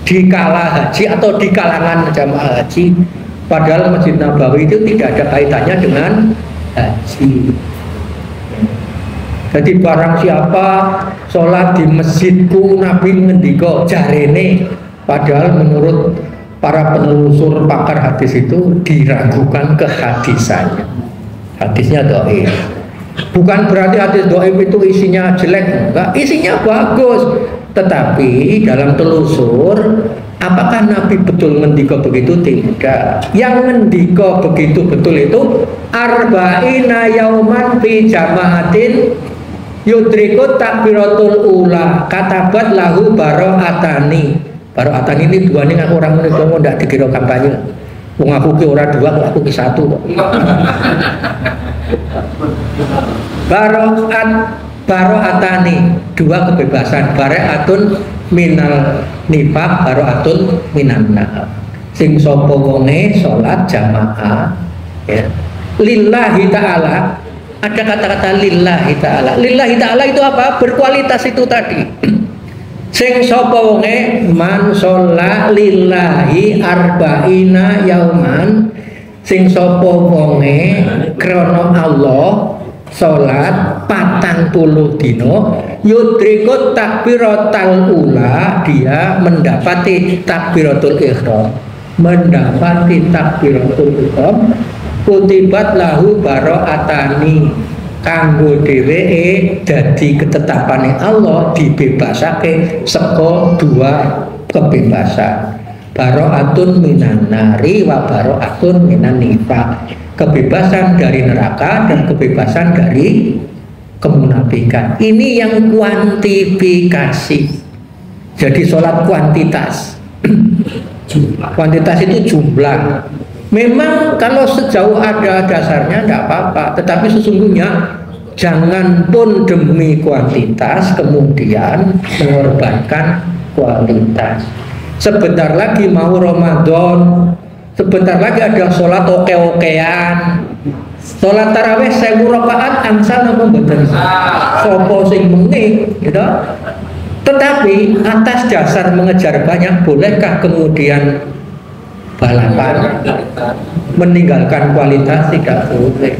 di kala haji atau di kalangan jamaah haji, padahal Masjid Nabawi itu tidak ada kaitannya dengan haji. Jadi barang siapa sholat di masjidku Nabi ngendika jarene, padahal menurut para penelusur pakar hadis itu diragukan kehadisannya. Hadisnya dhaif. Bukan berarti hadis dhaif itu isinya jelek, enggak, isinya bagus. Tetapi dalam telusur, apakah Nabi betul ngendika begitu? Tidak. Yang ngendika begitu betul itu arba'ina yauman fi jama'atin yudrikut takbiratul ula katabat lahu baro'atani. Baro'atani ini dua nih, aku orang menikah ndak dikira kampanye. Wong aku ki ora dua, aku ki satu. Baro'atani, 2 kebebasan. Baro'atun minal nifaq, baro'atun minan nar. Sing sapa wonge salat jamaah ya, lillahi ta'ala. Ada kata-kata lillahi ta'ala. Lillahi ta'ala itu apa? Berkualitas itu tadi. Sing sapa wonge man sholla lillahi arba'ina yauman, sing sapa wonge krana Allah salat 40 dina yudrikut takbiratul ula, dia mendapati takbiratul ihram, mendapati takbiratul ihram, kutibat lahu baro'atani, kanggo dheweke dadi ketetapane Allah dibebasake saka dua kebebasan. Baro'atun minan nari wa baro'atun minan nifaq. Kebebasan dari neraka dan kebebasan dari kemunafikan. Ini yang kuantifikasi. Jadi sholat kuantitas. Kuantitas itu jumlah. Memang kalau sejauh ada dasarnya tidak apa-apa, tetapi sesungguhnya jangan pun demi kuantitas kemudian mengorbankan kualitas. Sebentar lagi mau Ramadan, sebentar lagi ada sholat oke-okean, sholat tarawih 1000 rakaat angsal napa mboten? Sopo sing mengi, gitu. Tetapi atas dasar mengejar banyak, bolehkah kemudian balapan meninggalkan kualitas? Tidak boleh.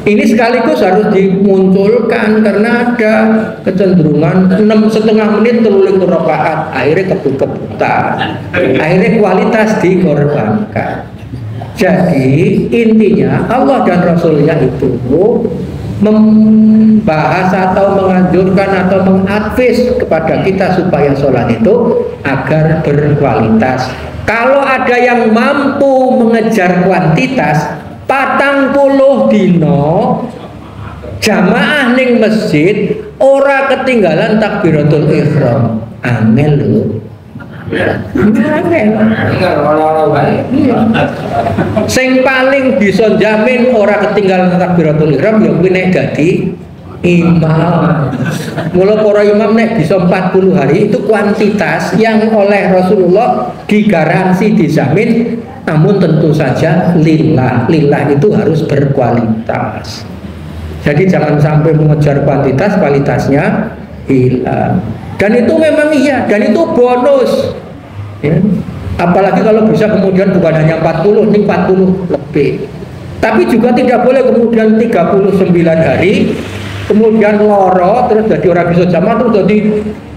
Ini sekaligus harus dimunculkan karena ada kecenderungan 6,5 menit teruling rakaat, akhirnya kebut-kebutan, akhirnya kualitas dikorbankan. Jadi intinya Allah dan Rasulnya itu membahas atau menganjurkan atau mengadvis kepada kita supaya sholat itu agar berkualitas. Kalau ada yang mampu mengejar kuantitas, 40 dino jamaah ning masjid ora ketinggalan takbiratul ihram. Angel lho. Sing paling bisa jamin ora ketinggalan takbiratul ihram ya kuwi nek dadi imam. Mula para imam nek bisa 40 hari itu kuantitas yang oleh Rasulullah digaransi dijamin, namun tentu saja lillah. Lillah itu harus berkualitas. Jadi jangan sampai mengejar kuantitas, kualitasnya hilang. Dan itu memang iya, dan itu bonus. Ya. Apalagi kalau bisa kemudian bukan hanya 40, ini 40 lebih. Tapi juga tidak boleh kemudian 39 hari, kemudian loro, terus jadi orang bisa jamaah, terus jadi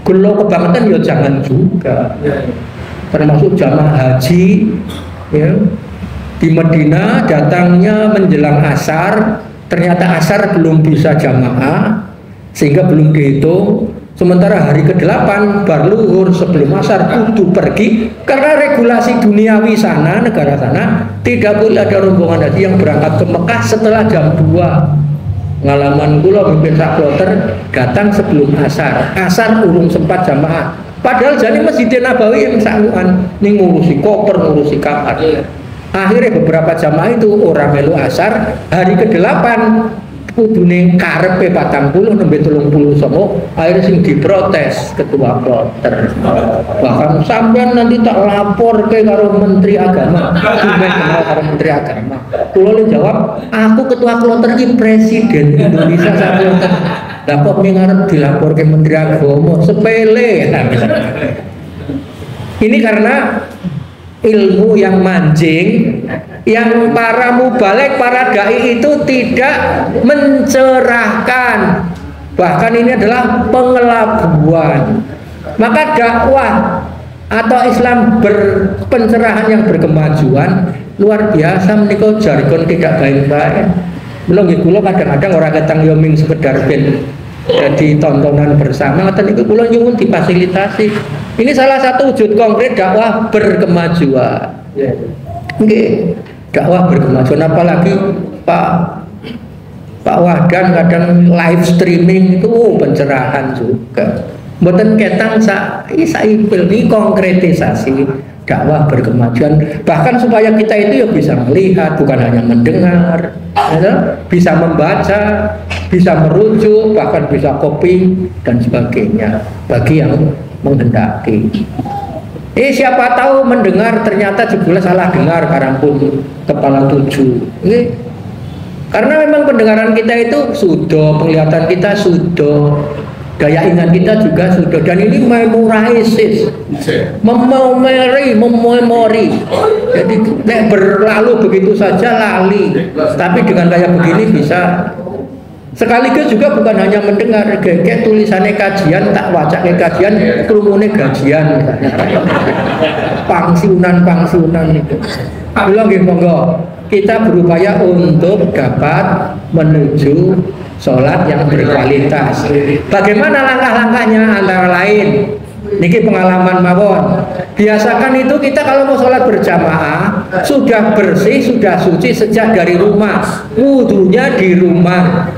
gelo kebangetan, ya jangan juga. Termasuk jamaah haji, ya. Di Madinah datangnya menjelang asar, ternyata asar belum bisa jamaah, sehingga belum dihitung. Sementara hari ke-8 bar luhur sebelum asar kudu pergi karena regulasi duniawi sana, negara sana tidak boleh ada rombongan haji yang berangkat ke Mekah setelah jam 2. Ngalaman kula mimpin sak kloter datang sebelum asar. Asar urung sempat jamaah. Padahal jadi Masjid Nabawi yang sakuan ning ngurusi koper, ngurusi kamar. Akhirnya beberapa jamaah itu orang melu asar, hari ke-8 kudune karepe 40 nembe 39, akhirnya sing diprotes ketua kloter. Bahkan sampean nanti tak lapor ke karo Menteri Agama. Sampean kenal karo Menteri Agama. Kulo jawab, aku ketua kloter iki presiden Indonesia sak kloter. Lah kok ngarep dilapor ke Menteri Agama, sepele. Ini karena ilmu yang mancing, yang para mubalek, para dai itu tidak mencerahkan, bahkan ini adalah pengelabuan. Maka dakwah atau Islam berpencerahan yang berkemajuan luar biasa menika jargon tidak baik-baik. Belum kula kadang-kadang orang ketang yoming sekedar ben jadi tontonan bersama, ngoten niku kula nyuwun difasilitasi. Ini salah satu wujud konkret dakwah berkemajuan. Nggih, dakwah berkemajuan, apalagi Pak Wahdan kadang live streaming itu pencerahan juga. Mboten ketang saipil ini konkretisasi dakwah berkemajuan. Bahkan supaya kita itu ya bisa melihat, bukan hanya mendengar, ya, bisa membaca, bisa merujuk, bahkan bisa copy dan sebagainya bagi yang menghendaki. Siapa tahu mendengar ternyata jebule salah dengar karangpun kepala 7. Ini karena memang pendengaran kita itu sudah, penglihatan kita sudah, daya ingat kita juga sudah, dan ini memorisis, memori. Jadi nek berlalu begitu saja lali, tapi dengan kayak begini bisa. Sekaligus juga bukan hanya mendengar, kayak tulisannya kajian, tak baca kajian, kerumune gajian, pangsiunan itu. Bilang nggih monggo. kita berupaya untuk dapat menuju sholat yang berkualitas. Bagaimana langkah-langkahnya? Antara lain, niki pengalaman mawon. Biasakan itu kita kalau mau sholat berjamaah sudah bersih, sudah suci sejak dari rumah, wudunya di rumah.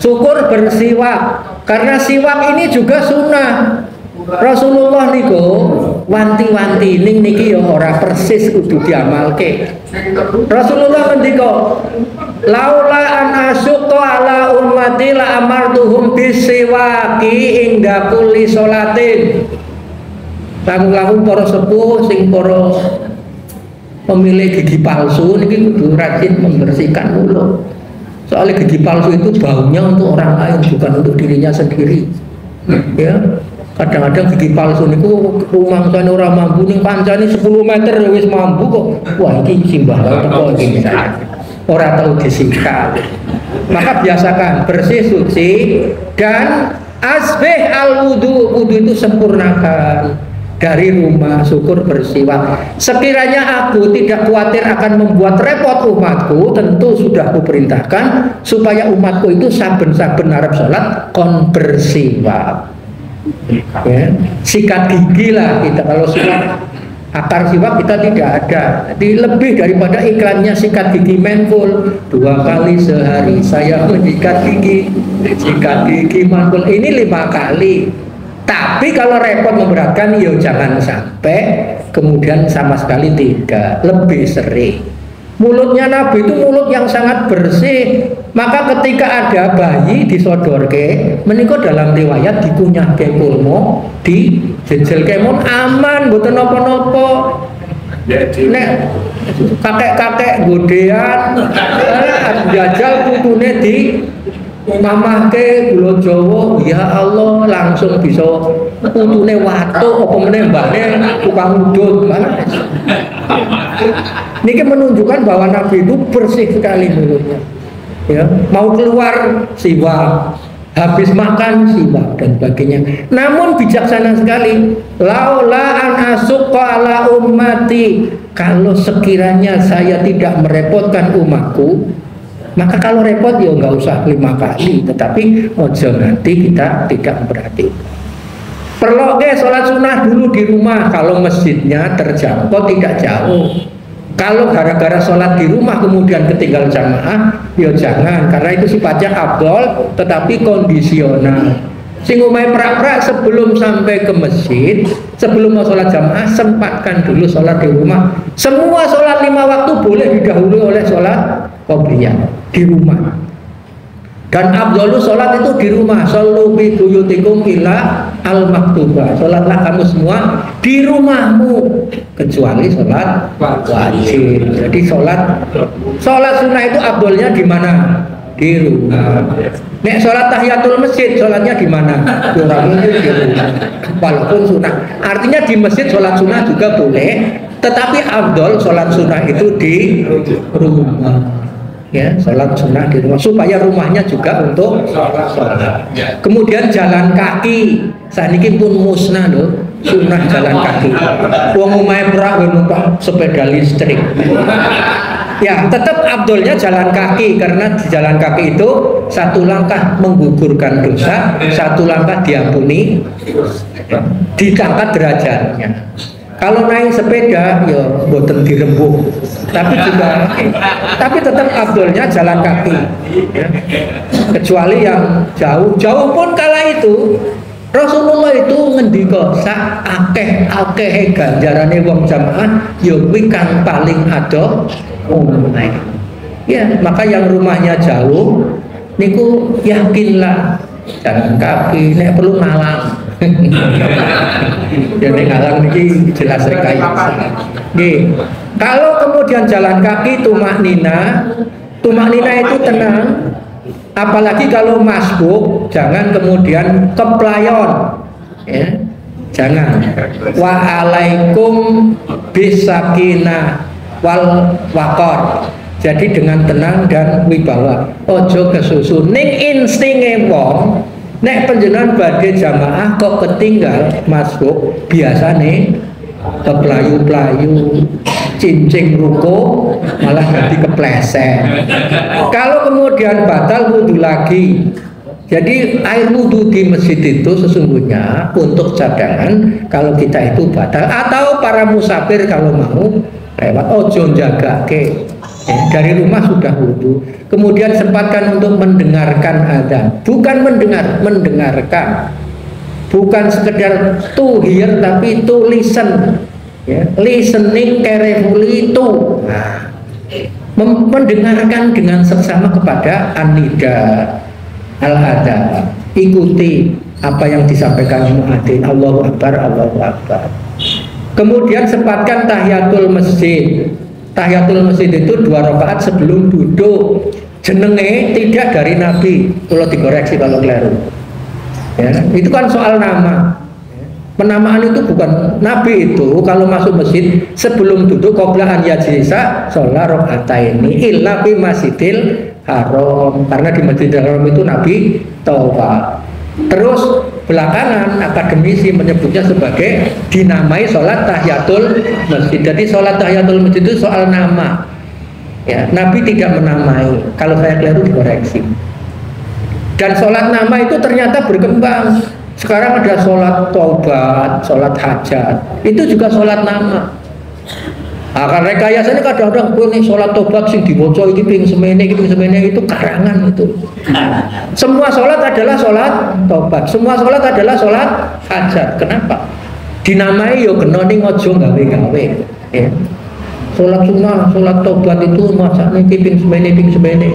Syukur bersiwak, karena siwak ini juga sunnah. Rasulullah niku wanti-wanti niki ya ora persis kudu diamalke. Rasulullah ngendika, laula an asyqa ala ummati la amartuhum bisiwaki inda kulli sholatin. Langkung para sepuh sing para pemilik gigi palsu niki kudu rajin membersihkan mulut. Soalnya gigi palsu itu baunya untuk orang lain, bukan untuk dirinya sendiri. Ya. Kadang-kadang gigi palsu niku rumah sana orang mampu ning pancane 10 meter wis mampu kok. Wah, iki simbah teko iki ora tahu disikat. Maka biasakan bersih suci dan asbih al wudu. Wudu itu sempurnakan dari rumah, syukur bersiwak. Sekiranya aku tidak khawatir akan membuat repot umatku, tentu sudah kuperintahkan supaya umatku itu saben-saben arep salat kon bersiwak. Ya, sikat gigi lah kita kalau siwak, akar siwak kita tidak ada. Jadi lebih daripada iklannya sikat gigi Menful 2 kali sehari saya menyikat gigi, sikat gigi Menful ini 5 kali. Tapi kalau repot memberatkan, ya jangan sampai kemudian sama sekali tidak, lebih sering. Mulutnya Nabi itu mulut yang sangat bersih. Maka ketika ada bayi disodorke, menika dalam riwayat dikunyahke kulmo, di jejel kemon aman, boten napa-napa. Nek kakek-kakek godean, jajal putune di mamahke gula Jawa, ya Allah langsung bisa putune watuk apa meneh mbane tukang udut. Niki menunjukkan bahwa Nabi itu bersih sekali mulutnya. Ya, mau keluar siwak, habis makan siwak dan sebagainya. Namun bijaksana sekali. Laula an asyqa ala ummati, kalau sekiranya saya tidak merepotkan umatku, maka kalau repot ya nggak usah 5 kali, tetapi ojo nanti kita tidak berarti. Perlu sholat sunnah dulu di rumah kalau masjidnya terjangkau tidak jauh. Kalau gara-gara sholat di rumah kemudian ketinggal jamaah, ya jangan, karena itu sifatnya afdol tetapi kondisional. Sing omahe prak-prak sebelum sampai ke masjid, sebelum mau sholat jamaah, sempatkan dulu sholat di rumah. Semua sholat 5 waktu boleh didahului oleh sholat qobliyah di rumah. Dan afdhalus sholat itu di rumah. Shollu bi buyutikum illa al maktubah. Sholatlah kamu semua di rumahmu kecuali sholat wajib. Jadi sholat sunnah itu afdhalnya di mana? Di rumah. Nek sholat tahiyatul masjid, sholatnya di mana? Di rumah. Walaupun sunnah. Artinya di masjid sholat sunnah juga boleh, tetapi afdhal sholat sunnah itu di rumah. Ya, sholat sunnah di rumah supaya rumahnya juga untuk sholat. Kemudian jalan kaki, saat ini pun musnah loh, sunnah jalan kaki. Wong omahe prak numpak sepeda listrik. Ya, tetap afdolnya jalan kaki karena di jalan kaki itu 1 langkah menggugurkan dosa, 1 langkah diampuni, diangkat derajatnya. Kalau naik sepeda, ya boten dirembuk, tapi tetap afdolnya jalan kaki. Ya. Kecuali yang jauh pun kala itu Rasulullah itu ngendika sak akeh ganjarane wong jamaah, ya kuwi kang paling adoh umumnya. Ya, maka yang rumahnya jauh, niku yakinlah jalan kaki, nek perlu ngalang. Jadi ngalang niki jelas rekayasa. Nggih. Kalau kemudian jalan kaki tumak nina itu tenang. Apalagi kalau masbuk, jangan kemudian keplayon. Ya. Jangan. Wa alaikum bisakinah wal waqar. Jadi dengan tenang dan wibawa. Ojo kesusu ning instinge wong. Nek panjenengan badhe jamaah kok ketinggal masbuk, biasane kepelayu-pelayu, cincing ruko, malah jadi kepleset. Kalau kemudian batal wudhu lagi, jadi air wudhu di masjid itu sesungguhnya untuk cadangan kalau kita itu batal, atau para musafir kalau mau lewat ojo jaga ke dari rumah sudah wudhu, kemudian sempatkan untuk mendengarkan adzan, bukan mendengarkan, bukan sekedar to hear tapi to listen, ya. Listening carefully to, nah, mendengarkan dengan seksama kepada an-nida al-adzan, ikuti apa yang disampaikan muadzin, Allahu Akbar, Allahu Akbar. Kemudian sempatkan tahiyatul masjid. Tahiyatul masjid itu 2 rakaat sebelum duduk. Jenenge tidak dari Nabi, kalau dikoreksi kalau keliru. Ya, itu kan soal nama. Penamaan itu bukan Nabi itu kalau masuk masjid sebelum duduk qabla an yajlisa sholat rakaataini illa fi masjidil haram, karena di Masjidil Haram itu Nabi tawaf. Terus belakangan akademisi menyebutnya sebagai dinamai sholat tahiyatul masjid. Jadi sholat tahiyatul masjid itu soal nama, ya. Nabi tidak menamai, kalau saya keliru dikoreksi. Dan sholat nama itu ternyata berkembang. Sekarang ada sholat taubat, sholat hajat, itu juga sholat nama. Akan rekayasanya kadang-kadang nih sholat tobat sing diwoco iki ping semene itu karangan itu. Semua sholat adalah sholat tobat, semua sholat adalah sholat hajat. Kenapa? Dinamai yo kena ning ojo gawe-gawe. Ya. Sholat sunnah, sholat tobat itu masa niki ping semene.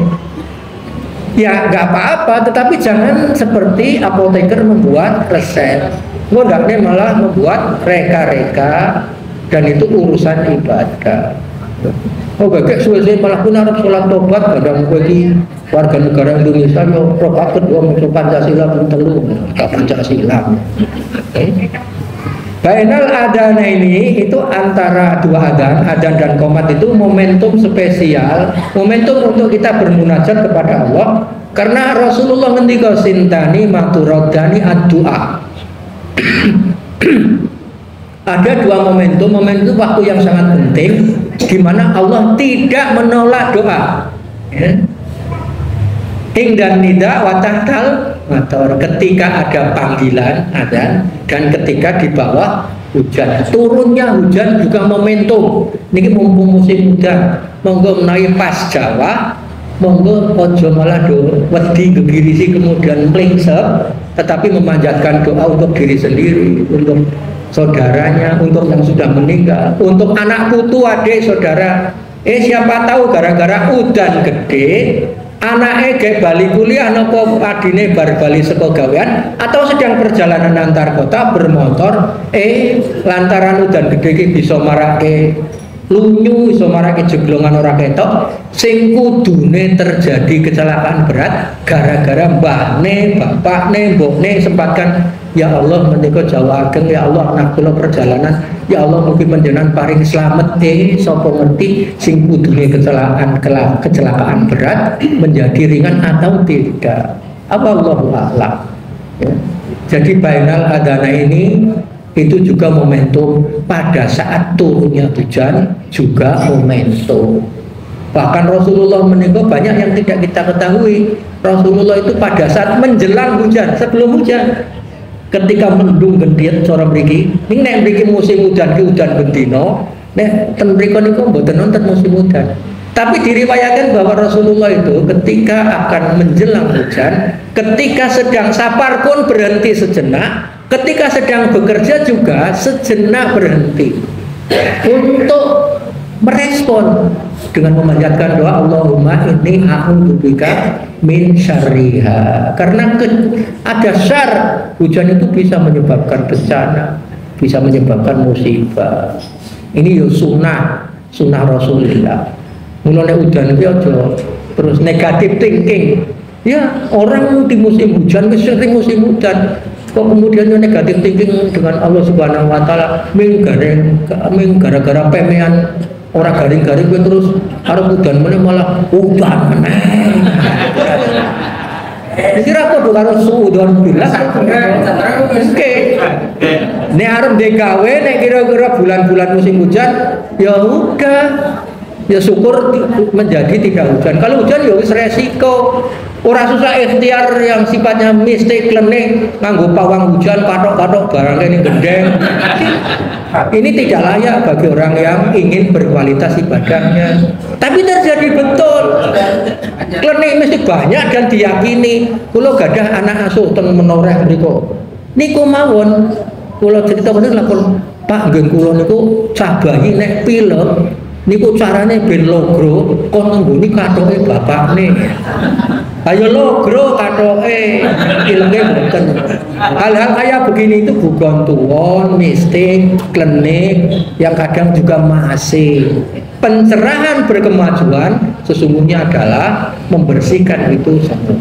Ya nggak apa-apa, tetapi jangan seperti apoteker membuat resep. Hendaknya malah membuat reka-reka. Dan itu urusan ibadah. Oh bagek suwe-suwe malah pun harus sholat tobat, kadang bagi warga negara Indonesia yo propaket wong Pancasila pun telu, gak Pancasila. Bainal adana ini itu antara dua adzan dan qomat itu momentum spesial, momentum untuk kita bermunajat kepada Allah, karena Rasulullah ngendika sintani maturadani ad-du'a. Ada 2 momentum itu waktu yang sangat penting di mana Allah tidak menolak doa. Ya. Dan nida watahtal mator, ketika ada panggilan adzan dan ketika di bawah hujan. Turunnya hujan juga momentum. Niki mumpung musim hujan, monggo menawi pas Jawa, monggo ojo malah do wedi gegirisi kemudian mlingsep, tetapi memanjatkan doa untuk diri sendiri, untuk saudaranya, untuk yang sudah meninggal, untuk anak putu adik saudara. Siapa tahu gara-gara udan gede anaknya kayak bali kuliah nopo adine bar bali saka gawean atau sedang perjalanan antar kota bermotor, lantaran udan gede iki bisa marake lunyu, bisa marake jeglongan ora ketok, sing kudune terjadi kecelakaan berat gara-gara mbahne, bapakne, mbokne sempatkan, ya Allah menika Jawa ageng, ya Allah anak kula perjalanan, ya Allah mugi panjenengan paring slamet, sapa ngerti sing kudune kecelakaan berat menjadi ringan atau tidak, apa Allahu a'lam. Ya. Jadi bainal adana ini itu juga momentum pada saat turunnya hujan, juga momentum. Bahkan Rasulullah menikah banyak yang tidak kita ketahui. Rasulullah itu pada saat menjelang hujan, sebelum hujan, ketika mendung gendian seorang mriki, ini nek mriki musim hujan ki hujan bendino, nek ten mriko niku mboten nonton musim hujan. Tapi diriwayatkan bahwa Rasulullah itu ketika akan menjelang hujan, ketika sedang safar pun berhenti sejenak, ketika sedang bekerja juga sejenak berhenti untuk merespon dengan memanjatkan doa Allahumma inni a'udzubika min syarriha, karena ada syar. Hujan itu bisa menyebabkan bencana, bisa menyebabkan musibah. Ini yo sunnah Rasulullah. Mulai udan itu aja terus negatif thinking. Ya orang di musim hujan, sering musim hujan, kok kemudian negatif thinking dengan Allah Subhanahu Wa Taala, ming gara-gara pemean orang garing-garing terus harus udan mana malah udan Kira padha karo suudon bilas. Oke. Nek arep digawe nek kira-kira bulan-bulan musim hujan, ya udah. Ya syukur menjadi tidak hujan. Kalau hujan ya wis resiko. Ora susah ikhtiar yang sifatnya mistik klenik nganggo pawang hujan katok-katok barang ini gendeng. Ini tidak layak bagi orang yang ingin berkualitas ibadahnya. Tapi terjadi betul. Klenik mesti banyak dan diyakini. Kula gadah anak asuh teng menoreh mriku. Niku mawon kula cerita ngene lakon Pak nggih kula niku cah bayi nek pilek niku carane ben logro kon nggoni katoke bapakne. Ayo logro katoke ilenge mboten. Hal-hal kayak begini itu bukan tuon, mistik, klenik yang kadang juga masih. Pencerahan berkemajuan sesungguhnya adalah membersihkan itu semua.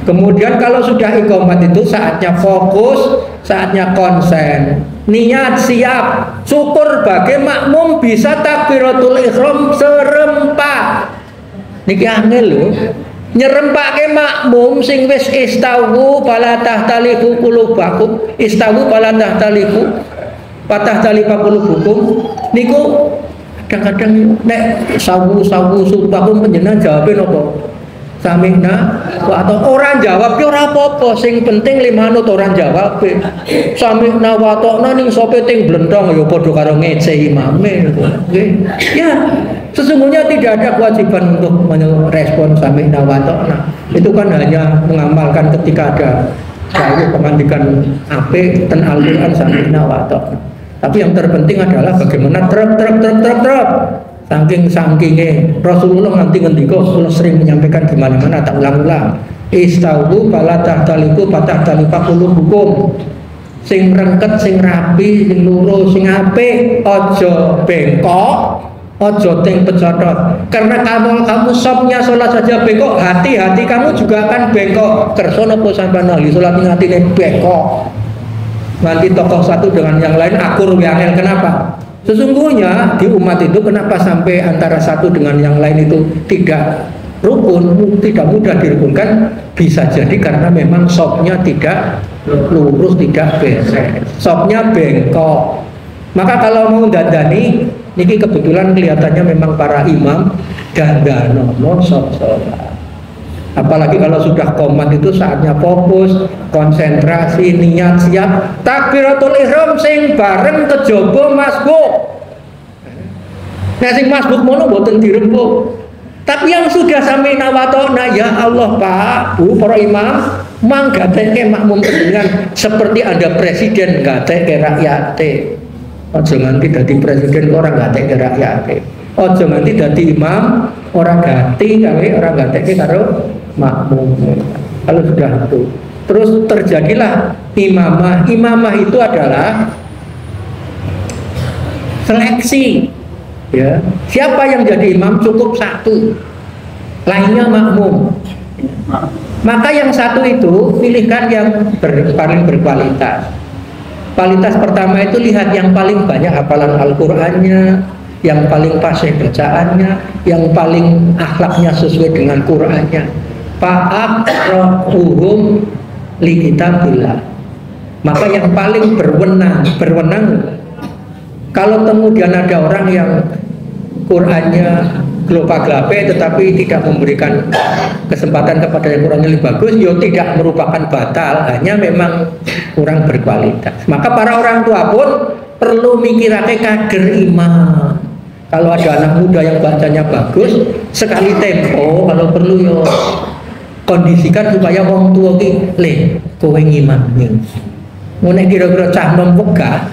Kemudian kalau sudah iqamat itu saatnya fokus, saatnya konsen, niat siap, syukur bagi makmum bisa takbiratul ihram serempak. Niki angel lho. Nyerempake makmum sing wis istawu fala tahtalifu qulubakum, istawu fala tahtalifu patah tali qulubukum niku kadang-kadang nek sawu-sawu supakum panjenengan jawabe napa? Samina atau orang jawab ya ora apa-apa, sing penting limanut orang jawab. Samina watokna ning sope ting blentong ya padha karo ngece imame. Ya, sesungguhnya tidak ada kewajiban untuk merespon samina watokna. Itu kan hanya mengamalkan ketika ada saya pemandikan apik ten Al-Qur'an samina watokna. Tapi yang terpenting adalah bagaimana trep Saking-sakingnya Rasulullah nanti ngendika, Rasulullah sering menyampaikan di mana-mana, tak ulang-ulang. Istawu fala tahtaliku patah tali qulubukum. Sing rengket, sing rapi, sing lurus, sing apik, ojo bengkok, ojo ting pecotot. Karena kamu sopnya sholat saja bengkok, hati kamu juga akan bengkok. Kerso napa sampeyan ahli sholat ning atine bengkok. Nanti tokoh satu dengan yang lain akur angel. Kenapa? Sesungguhnya di umat itu kenapa sampai antara satu dengan yang lain itu tidak rukun, tidak mudah dirukunkan, bisa jadi karena memang sopnya tidak lurus, tidak beres, sopnya bengkok. Maka kalau mau dandani, niki kebetulan kelihatannya memang para imam dandanono sop-sopan. Apalagi kalau sudah komat itu saatnya fokus, konsentrasi, niat siap, takbiratul ihram sing bareng kejaba masbuk. Nah sing masbuk mono mboten dirembuk. Tapi yang sudah sampai nawatona, ya Allah Pak, Bu, para imam, manggateke makmum dengan seperti ada presiden gateke rakyate. Ojo nganti dadi presiden orang gateke rakyate. Ojo nganti dadi imam orang ganti kali orang gateke karo makmum. Kalau sudah itu terus terjadilah imamah itu adalah seleksi ya, siapa yang jadi imam cukup satu, lainnya makmum. Maka yang satu itu pilihkan yang paling berkualitas. Kualitas pertama itu lihat yang paling banyak hafalan Al-Qur'annya, yang paling fasih bacaannya, yang paling akhlaknya sesuai dengan Qur'annya. Fa'aqra'uhum li kitabillah. Maka yang paling berwenang. Kalau kemudian ada orang yang Qur'annya glopa-glape tetapi tidak memberikan kesempatan kepada yang Qur'annya lebih bagus, ya tidak merupakan batal, hanya memang kurang berkualitas. Maka para orang tua pun perlu mikirake kader imam. Kalau ada anak muda yang bacanya bagus, sekali tempo kalau perlu yo kondisikan supaya wong tua ki le kowe ngimami. Nek kira-kira cah nom wegah,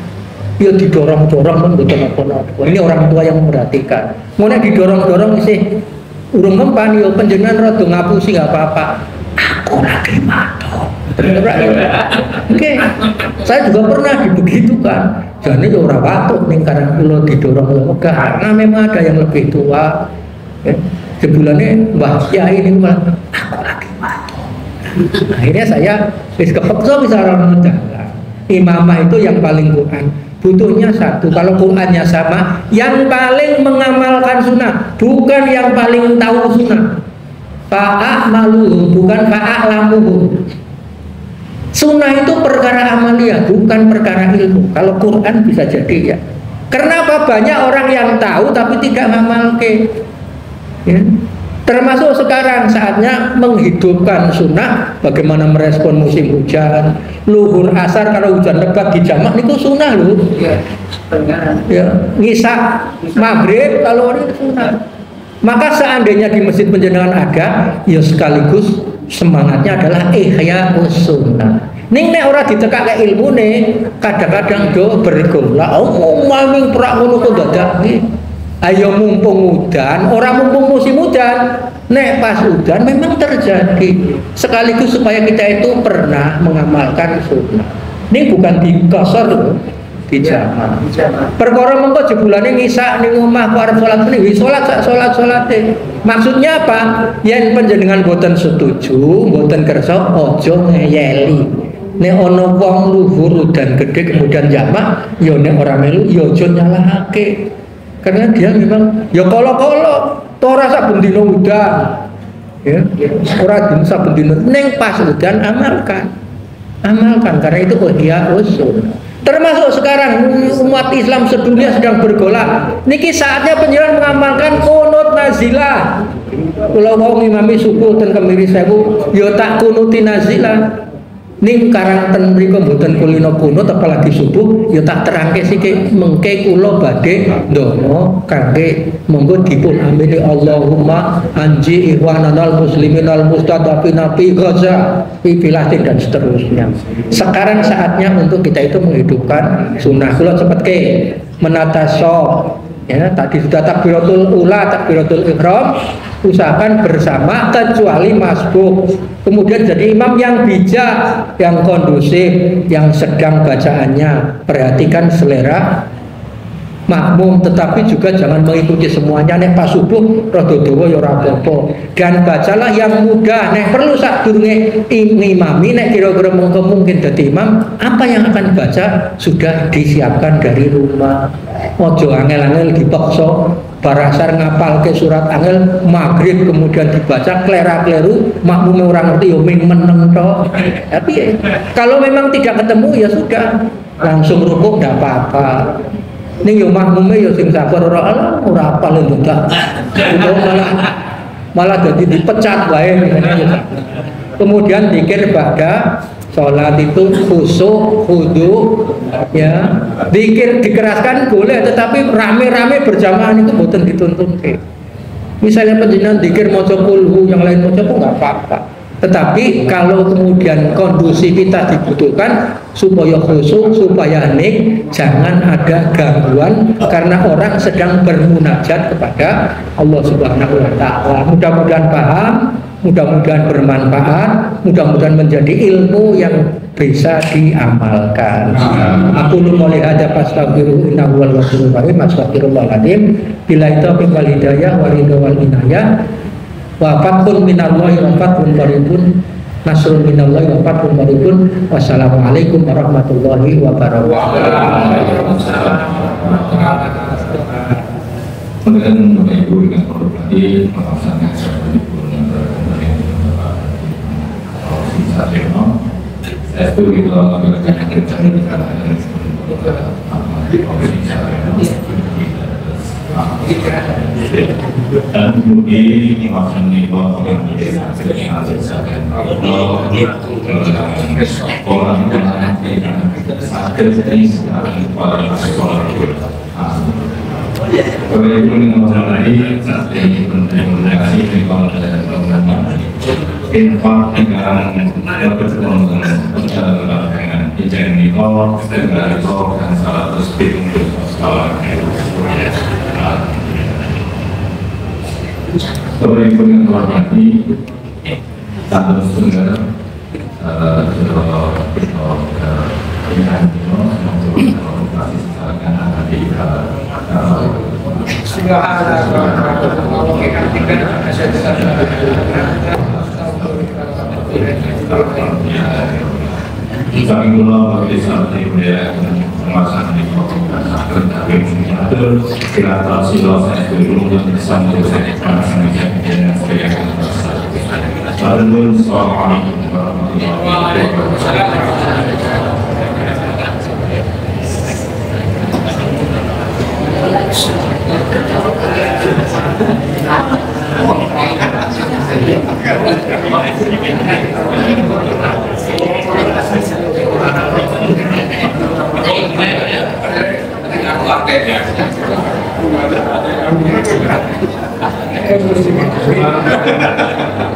yo didorong-dorong men mboten apa-apa. Ini orang tua yang memperhatikan. Nek didorong-dorong isih urung mempan yo panjenengan rada ngapusi enggak apa-apa. Aku lagi matok. Oke, saya juga pernah dibegitukan. Jadi yo ora watuk ning karang kula didorong wegah karena memang ada yang lebih tua. Sebulannya Mbah Kiai ini malah aku lagi matok. Akhirnya saya kepeksa bisa orang muda. Imamah itu yang paling Quran. Butuhnya satu. Kalau Qurannya sama, yang paling mengamalkan sunnah, bukan yang paling tahu sunnah. Fa'amaluhum bukan fa'alamuhum. Sunnah itu perkara amalia, bukan perkara ilmu. Kalau Quran bisa jadi ya. Kenapa banyak orang yang tahu tapi tidak ngamalke? Ya. Termasuk sekarang saatnya menghidupkan sunnah. Bagaimana merespon musim hujan, luhur asar kalau hujan lebat dijamak itu sunnah loh. Ya, ngisa maghrib kalau ini sunnah. Maka seandainya di masjid penjenengan ada, ya sekaligus semangatnya adalah ihya sunnah. Ning nek ora ditekake ilmune, kadang-kadang do bergolak, oh maming prak ngono kok dadak iki. Ayo mumpung udan, orang mumpung musim udan, nek pas udan memang terjadi. Sekaligus supaya kita itu pernah mengamalkan sunnah. Ini bukan dikosor loh, dijamak. Perkara mengko jebulane ngisa ning omah kok arep salat meneh, salat sak salat-salate. Maksudnya apa? Yen panjenengan boten setuju, boten kersa, aja ngeyeli. Nek ana wong luhur udan gede kemudian jamak, ya nek ora melu ya aja nyalahake. Karena dia memang ya kala-kala ora saben dina udan. Ya, ora saben dina ning pas udan amalkan. Amalkan karena itu ihya usul. Termasuk sekarang umat Islam sedunia sedang bergolak. Niki saatnya penjenengan mengamalkan kunut nazilah. Kula wau ngimami subuh ten kemiri sewu ya tak kunuti nazilah. Ning karang ten mriku mboten kulino kunut apalagi subuh ya tak terangke sithik mengke kula badhe ndonga kangge monggo dipun amini Allahumma anji ikhwananal musliminal mustadafina fi Gaza fi Filastin dan seterusnya. Sekarang saatnya untuk kita itu menghidupkan sunnah. Kula cepetke menata sholat ya, tadi sudah takbiratul ula, takbiratul ihram, usahakan bersama kecuali masbuk. Kemudian jadi imam yang bijak, yang kondusif, yang sedang bacaannya. Perhatikan selera makmum, tetapi juga jangan mengikuti semuanya. Nek pas subuh rada dawa ya ora apa-apa. Dan bacalah yang mudah. Nek perlu sak durunge ngimami, nek kira-kira mungkin dadi imam, apa yang akan baca sudah disiapkan dari rumah. Ojo angel-angel dipaksa barasar ngapal ke surat angel maghrib kemudian dibaca klera-kleru makmum orang ngerti ya ming meneng toh. Tapi ya, kalau memang tidak ketemu ya sudah langsung rukuk tidak apa-apa. Ning yo makmume yo sing sabar ora apal ndak. Malah jadi dipecat wae. Kemudian dikir pada sholat itu khusyuk, khudu, ya. Dikir dikeraskan boleh, tetapi rame-rame berjamaah itu bukan dituntun. Misalnya penjenengan dikir maca kulhu, yang lain maca kok nggak apa-apa. Tetapi kalau kemudian kondusivitas dibutuhkan supaya khusyuk, supaya hening, jangan ada gangguan karena orang sedang bermunajat kepada Allah Subhanahu wa taala. Mudah-mudahan paham, mudah-mudahan bermanfaat, mudah-mudahan menjadi ilmu yang bisa diamalkan. Aku lumoli hada fastaghfiru innahu wal ghafurur rahim. Astaghfirullahaladzim. Bila taufiq wal hidayah wal ridha wal inayah. Wa fathun minallahi wa fathun qaribun. Nasrun minallahi wa fathun qaribun. Wassalamualaikum warahmatullahi wabarakatuh. Kemudian Bapak Ibu dengan hormati melaksanakan saya setuju kalau melakukan kerja di dan kemudian maksud ini orang infak dengan bertemu dengan izin nikah dengan nikah dan salah tersebut untuk salah sebagai yang hormati satu sumber kami pula bagi saat ini penguasaan di kita tahu silau saya dulu yang bersama dengan saya Assalamualaikum warahmatullahi wabarakatuh.